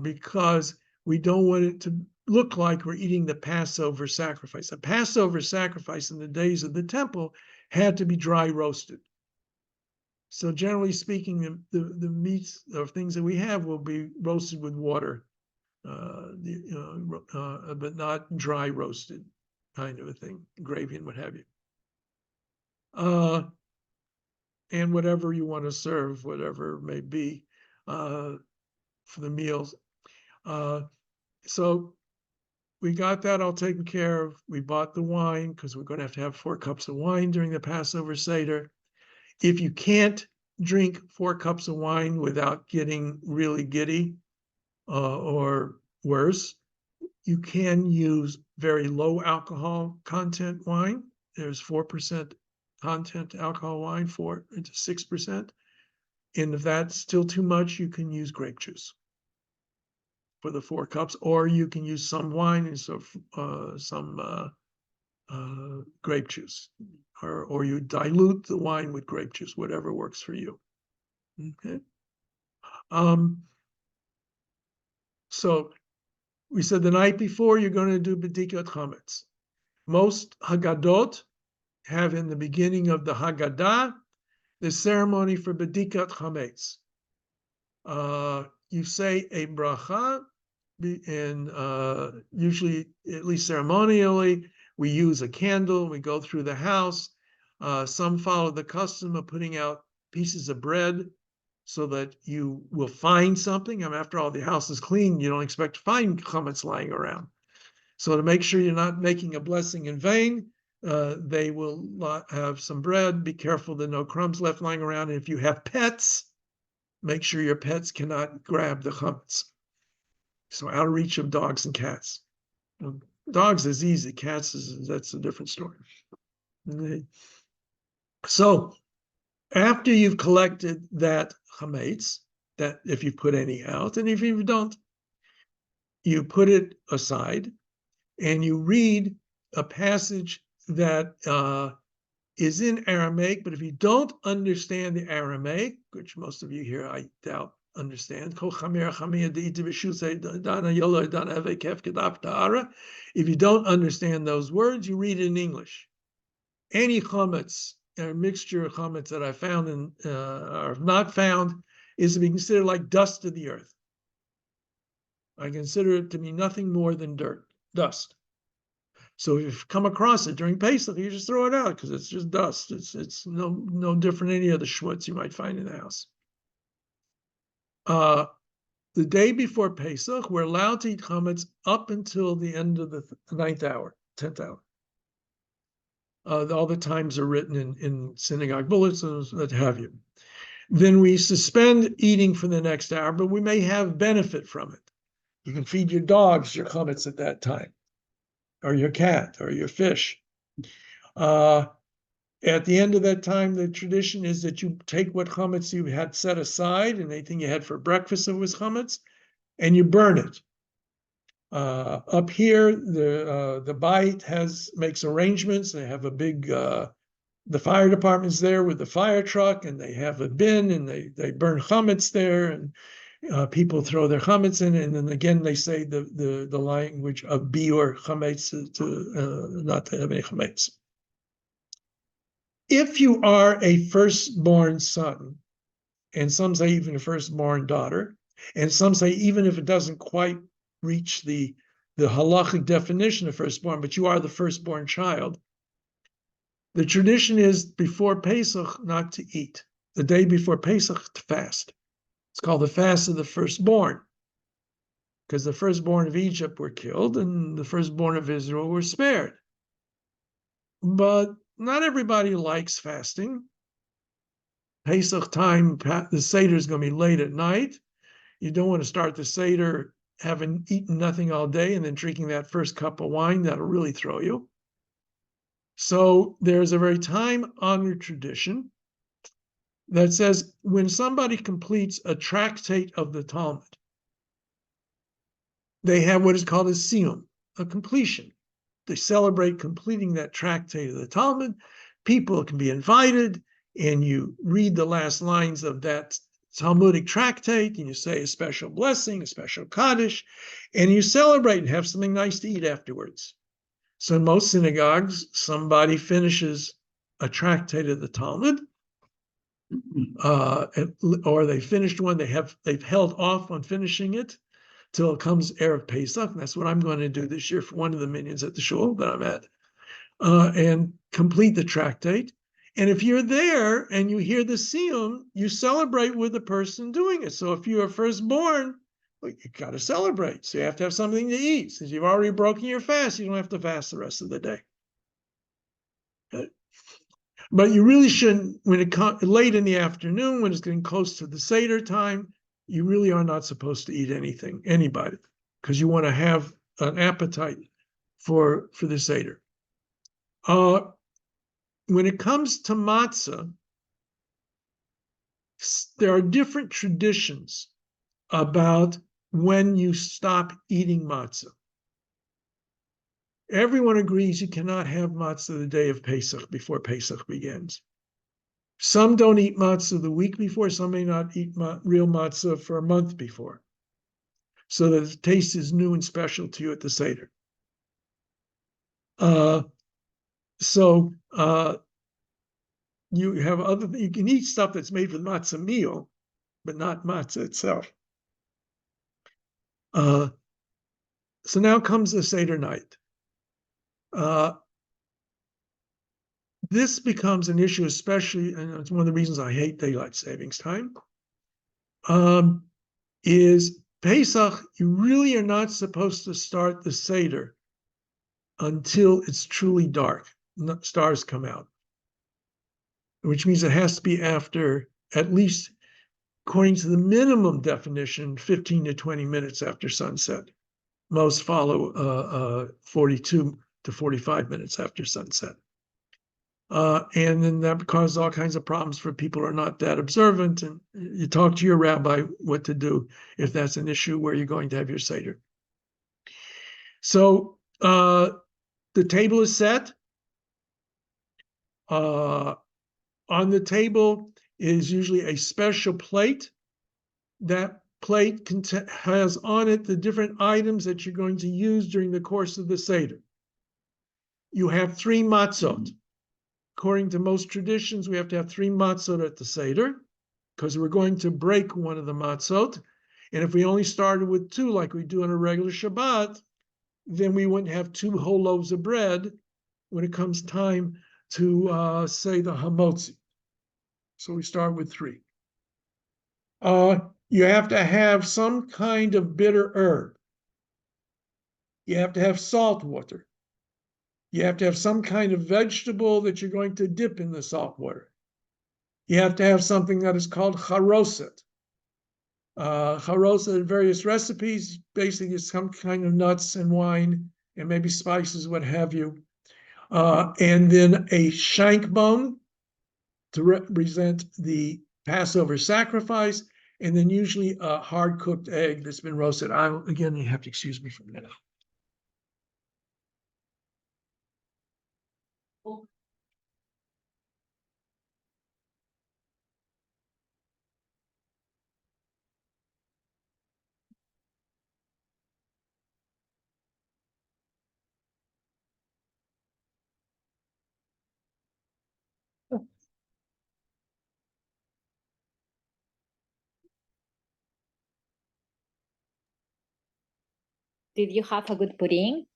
because we don't want it to look like we're eating the Passover sacrifice. A Passover sacrifice in the days of the temple had to be dry roasted. So generally speaking, the meats or things that we have will be roasted with water, but not dry roasted kind of a thing, gravy and what have you. And whatever you want to serve, whatever it may be, for the meals. So we got that all taken care of. We bought the wine because we're going to have 4 cups of wine during the Passover Seder. If you can't drink 4 cups of wine without getting really giddy or worse, you can use very low alcohol content wine. There's 4% content alcohol wine, 4 to 6%. And if that's still too much, you can use grape juice for the 4 cups, or you can use some wine and some grape juice, or you dilute the wine with grape juice, whatever works for you. Okay. So we said the night before you're going to do B'dikat Chametz. Most Haggadot have in the beginning of the Haggadah the ceremony for B'dikat Chametz. You say a bracha, and usually, at least ceremonially, we use a candle. We go through the house. Some follow the custom of putting out pieces of bread so that you will find something. I mean, after all, the house is clean, you don't expect to find chametz lying around. So to make sure you're not making a blessing in vain, they will have some bread. Be careful that no crumbs left lying around. And if you have pets, make sure your pets cannot grab the chametz. So out of reach of dogs and cats. Dogs is easy. Cats that's a different story. So after you've collected that chametz, that if you put any out, and if you don't, you put it aside and you read a passage that is in Aramaic, but if you don't understand the Aramaic, which most of you here I doubt understand, if you don't understand those words, you read it in English. Any chametz, or mixture of chametz that I found and or not found, is to be considered like dust of the earth. I consider it to be nothing more than dirt, dust. So if you come across it during Pesach, you just throw it out because it's just dust. It's no different than any other schmutz you might find in the house. The day before Pesach, we're allowed to eat chametz up until the end of the 9th hour, 10th hour. All the times are written in synagogue bulletins, what have you. Then we suspend eating for the next hour, but we may have benefit from it. You can feed your dogs your chametz at that time, or your cat, or your fish. At the end of that time, the tradition is that you take what chametz you had set aside and anything you had for breakfast that was chametz, and you burn it. Up here, the bayit makes arrangements. They have a big, the fire department's there with the fire truck, and they have a bin, and they burn chametz there, and people throw their chametz in, and then again they say the language of biur chametz to not to have any chametz. If you are a firstborn son, and some say even a firstborn daughter, and some say even if it doesn't quite reach the halachic definition of firstborn, but you are the firstborn child, the tradition is before Pesach not to eat. The day before Pesach to fast. It's called the fast of the firstborn, because the firstborn of Egypt were killed and the firstborn of Israel were spared. But not everybody likes fasting. Pesach time, the Seder is going to be late at night. You don't want to start the Seder having eaten nothing all day and then drinking that first cup of wine. That'll really throw you. So there's a very time-honored tradition that says when somebody completes a tractate of the Talmud, they have what is called a siyum, a completion. They celebrate completing that tractate of the Talmud. People can be invited, and you read the last lines of that Talmudic tractate, and you say a special blessing, a special kaddish, and you celebrate and have something nice to eat afterwards. So in most synagogues, somebody finishes a tractate of the Talmud, or they finished one. They've held off on finishing it till it comes Erev Pesach. That's what I'm going to do this year for one of the minions at the shul that I'm at, and complete the tractate. And if you're there and you hear the siyum, you celebrate with the person doing it. So if you're a firstborn, well, you got to celebrate. So you have to have something to eat. Since you've already broken your fast, you don't have to fast the rest of the day. Okay. But you really shouldn't, when it comes late in the afternoon, when it's getting close to the Seder time, you really are not supposed to eat anything, anybody, because you want to have an appetite for the Seder. When it comes to matzah, there are different traditions about when you stop eating matzah. Everyone agrees you cannot have matzah the day of Pesach, before Pesach begins. Some don't eat matzah the week before, some may not eat real matzah for a month before, so that the taste is new and special to you at the Seder. You have you can eat stuff that's made with matzah meal, but not matzah itself. So now comes the Seder night. this becomes an issue, especially, and it's one of the reasons I hate daylight savings time. Is Pesach, you really are not supposed to start the Seder until it's truly dark, stars come out. Which means it has to be after, at least according to the minimum definition, 15 to 20 minutes after sunset. Most follow 42 to 45 minutes after sunset. And then that causes all kinds of problems for people who are not that observant. And you talk to your rabbi what to do if that's an issue where you're going to have your Seder. So the table is set. On the table is usually a special plate. That plate has on it the different items that you're going to use during the course of the Seder. You have 3 matzot. According to most traditions, we have to have 3 matzot at the Seder because we're going to break one of the matzot. And if we only started with 2, like we do on a regular Shabbat, then we wouldn't have 2 whole loaves of bread when it comes time to say the hamotzi. So we start with 3. You have to have some kind of bitter herb. You have to have salt water. You have to have some kind of vegetable that you're going to dip in the salt water. You have to have something that is called charoset. Charoset in various recipes, basically is some kind of nuts and wine and maybe spices, what have you. And then a shank bone to represent the Passover sacrifice, and then usually a hard-cooked egg that's been roasted. Again, you have to excuse me for a minute. Did you have a good pudding?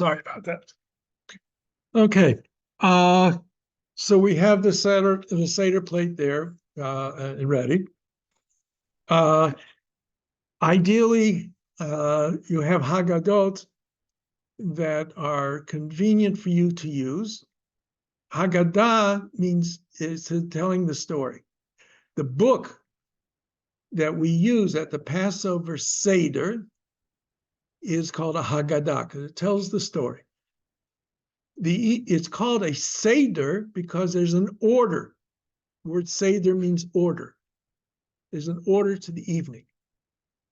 Sorry about that. Okay, so we have the Seder plate there, ready. Ideally, you have Haggadot that are convenient for you to use. Haggadah means it's telling the story. The book that we use at the Passover Seder is called a Haggadah because it tells the story. It's called a Seder because there's an order. The word Seder means order. There's an order to the evening.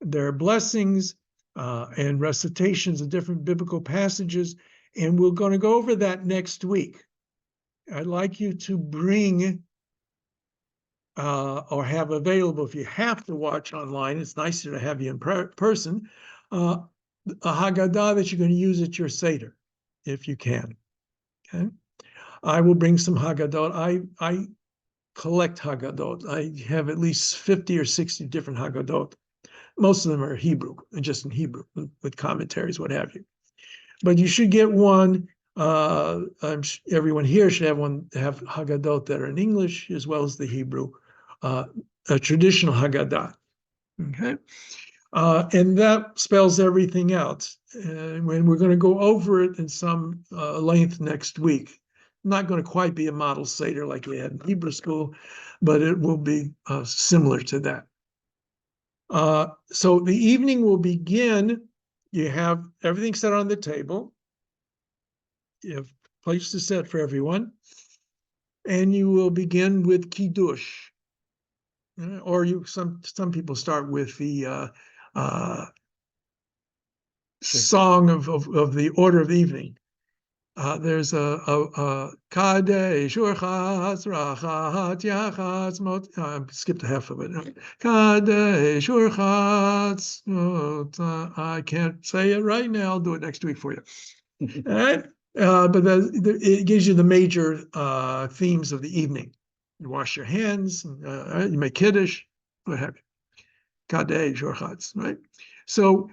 There are blessings and recitations of different biblical passages, and we're going to go over that next week. I'd like you to bring or have available, if you have to watch online, it's nicer to have you in person, a Haggadah that you're going to use at your Seder, if you can. Okay, I will bring some Haggadot. I collect Haggadot. I have at least 50 or 60 different Haggadot. Most of them are Hebrew, just in Hebrew, with commentaries, what have you. But you should get one. Everyone here should have Haggadot that are in English as well as the Hebrew, a traditional Haggadah. Okay, and that spells everything out. When we're going to go over it in some length next week. Not going to quite be a model Seder like we had in Hebrew school, but it will be similar to that. So the evening will begin. You have everything set on the table. You have place to set for everyone. And you will begin with Kiddush. Or some people start with the song of the order of the evening. There's a Kadesh Urchatz Rachat Yachatz Mot. I skipped half of it. Kadesh Urchatz. I can't say it right now. I'll do it next week for you. All right, but it gives you the major themes of the evening. You wash your hands. You make Kiddush. What have you? Kadesh Urchatz. Right. So,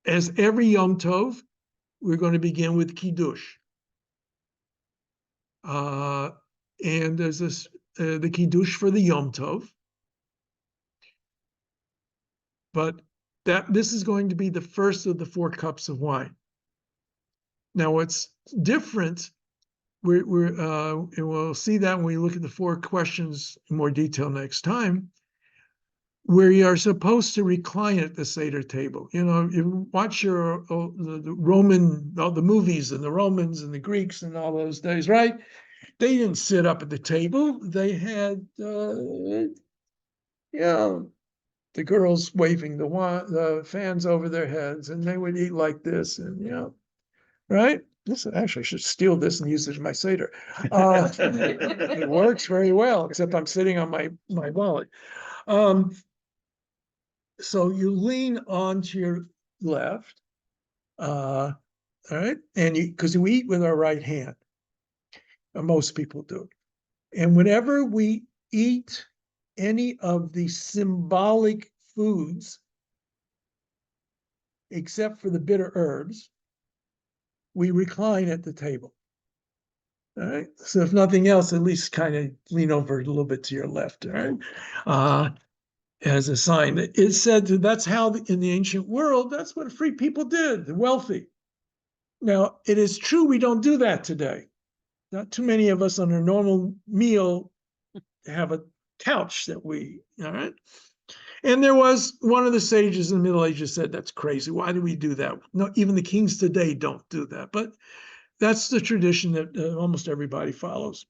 as every Yom Tov, we're going to begin with Kiddush. And there's the Kiddush for the Yom Tov. But this is going to be the first of the 4 cups of wine. Now, what's different, and we'll see that when we look at the 4 questions in more detail next time, where you are supposed to recline at the Seder table. You know, you watch the Roman, all the movies and the Romans and the Greeks and all those days, right? They didn't sit up at the table. They had, the girls waving the fans over their heads, and they would eat like this, and right? This actually I should steal this and use it in my Seder. It works very well, except I'm sitting on my wallet. So you lean onto your left, all right, and because we eat with our right hand, most people do. And whenever we eat any of the symbolic foods, except for the bitter herbs, we recline at the table. All right. So if nothing else, at least kind of lean over a little bit to your left. All right. As a sign that it said that's how in the ancient world, that's what free people did, the wealthy. Now, it is true we don't do that today. Not too many of us on a normal meal have a couch that all right. And there was one of the sages in the Middle Ages said, that's crazy. Why do we do that? No, even the kings today don't do that. But that's the tradition that almost everybody follows.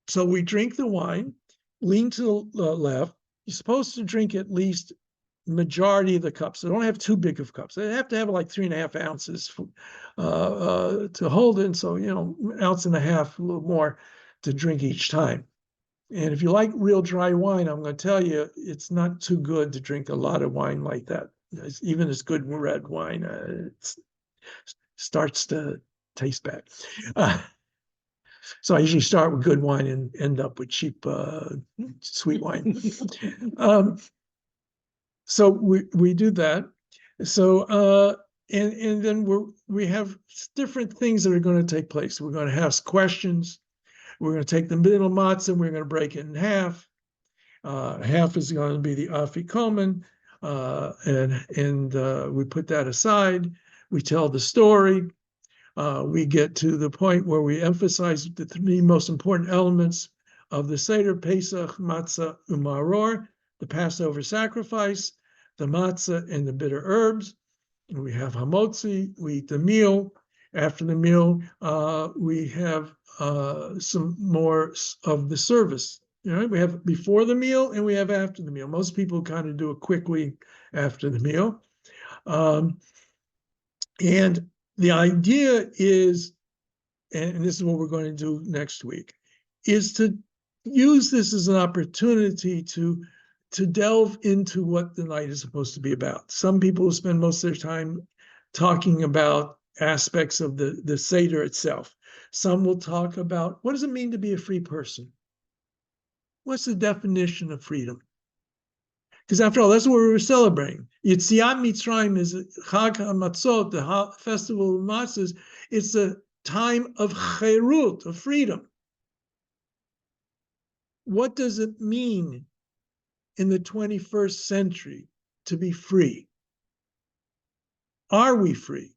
So we drink the wine, lean to the left. You're supposed to drink at least the majority of the cups. So don't have too big of cups. They have to have like 3.5 ounces to hold it. And so, 1.5 ounces, a little more to drink each time. And if you like real dry wine, I'm going to tell you, it's not too good to drink a lot of wine like that. Even as good red wine, it starts to taste bad. So I usually start with good wine and end up with cheap, sweet wine. So we do that. So and then we have different things that are going to take place. We're going to have questions. We're going to take the middle matzah, we're going to break it in half. Half is going to be the afikomen, and we put that aside. We tell the story. We get to the point where we emphasize the three most important elements of the Seder: Pesach, Matzah, Umaror, the Passover sacrifice, the matzah, and the bitter herbs. And we have hamotzi, we eat the meal. After the meal, we have some more of the service. You know, we have before the meal and we have after the meal. Most people kind of do it quickly after the meal. And the idea is, and this is what we're going to do next week, is to use this as an opportunity to delve into what the night is supposed to be about. Some people spend most of their time talking about aspects of the Seder itself. Some will talk about, what does it mean to be a free person? What's the definition of freedom? Because after all, that's what we were celebrating. Yetziat Mitzrayim is Chag HaMatzot, the festival of matzahs. It's a time of cherut, of freedom. What does it mean in the 21st century to be free? Are we free?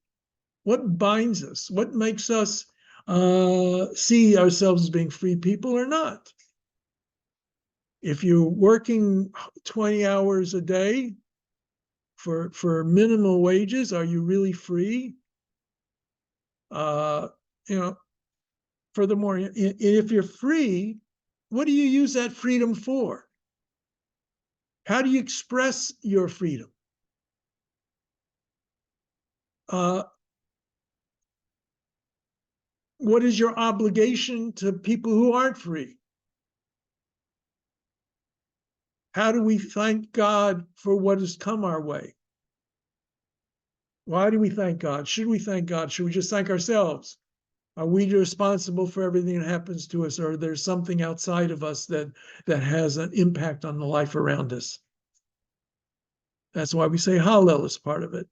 What binds us? What makes us see ourselves as being free people or not? If you're working 20 hours a day for minimal wages, are you really free? You know, furthermore, if you're free, what do you use that freedom for? How do you express your freedom? What is your obligation to people who aren't free? How do we thank God for what has come our way? Why do we thank God? Should we thank God? Should we just thank ourselves? Are we responsible for everything that happens to us, or there's something outside of us that has an impact on the life around us? That's why we say Hallel is part of it.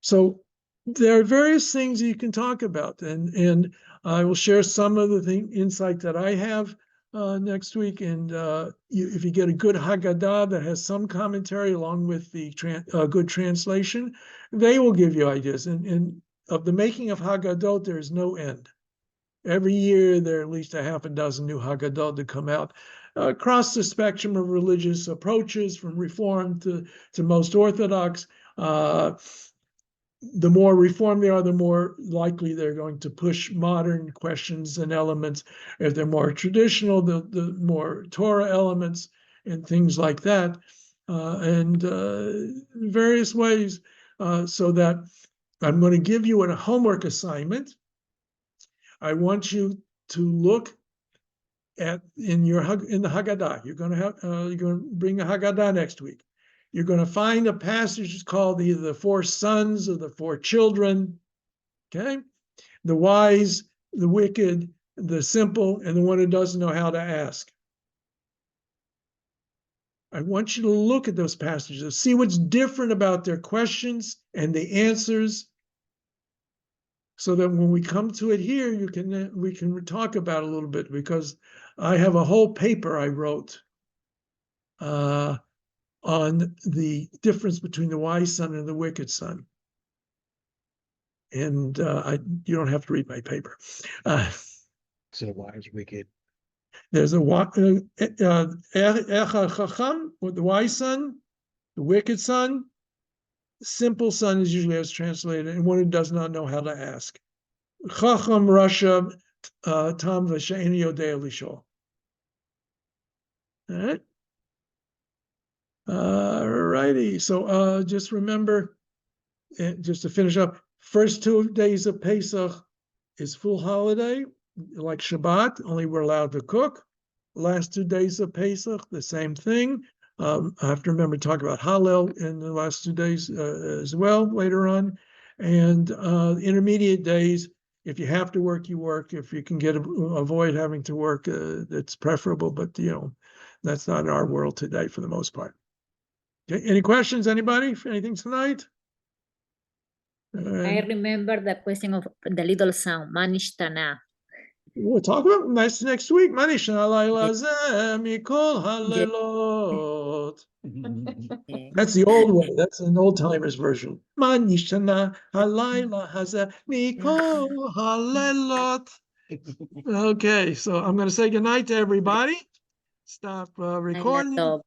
So there are various things you can talk about, and I will share some of the insight that I have next week. And if you get a good Haggadah that has some commentary along with the good translation, they will give you ideas. And of the making of Haggadot, there is no end. Every year, there are at least a half a dozen new Haggadot that come out across the spectrum of religious approaches, from Reform to most Orthodox. The more Reformed they are, the more likely they're going to push modern questions and elements. If they're more traditional, the more Torah elements and things like that, and various ways, so that I'm going to give you a homework assignment. I want you to look at in the Haggadah. You're going to bring a Haggadah next week. You're going to find a passage called either the four sons or the four children. Okay, the wise, the wicked, the simple, and the one who doesn't know how to ask. I want you to look at those passages, see what's different about their questions and the answers, so that when we come to it here, we can talk about it a little bit, because I have a whole paper I wrote on the difference between the wise son and the wicked son. And you don't have to read my paper. So wise, wicked. There's Chacham, with the wise son, the wicked son. Simple son is usually as translated, and one who does not know how to ask. Chacham, Rasha, Tam v'she'eni yodei lishol. All right. Righty. So just remember, just to finish up, first 2 days of Pesach is full holiday, like Shabbat, only we're allowed to cook. Last 2 days of Pesach, the same thing. I have to remember to talk about Hallel in the last 2 days as well later on. And intermediate days, if you have to work, you work. If you can avoid having to work, it's preferable. But that's not our world today for the most part. Okay, any questions, anybody, for anything tonight? I remember the question of the little sound, manishtana. We'll talk about next week. Manish halayla zeh mikol halelot. Eh, That's the old way. That's an old timers version. Manishana halayla hazeh mikol halelot. Okay, so I'm going to say goodnight to everybody. Stop recording. Love.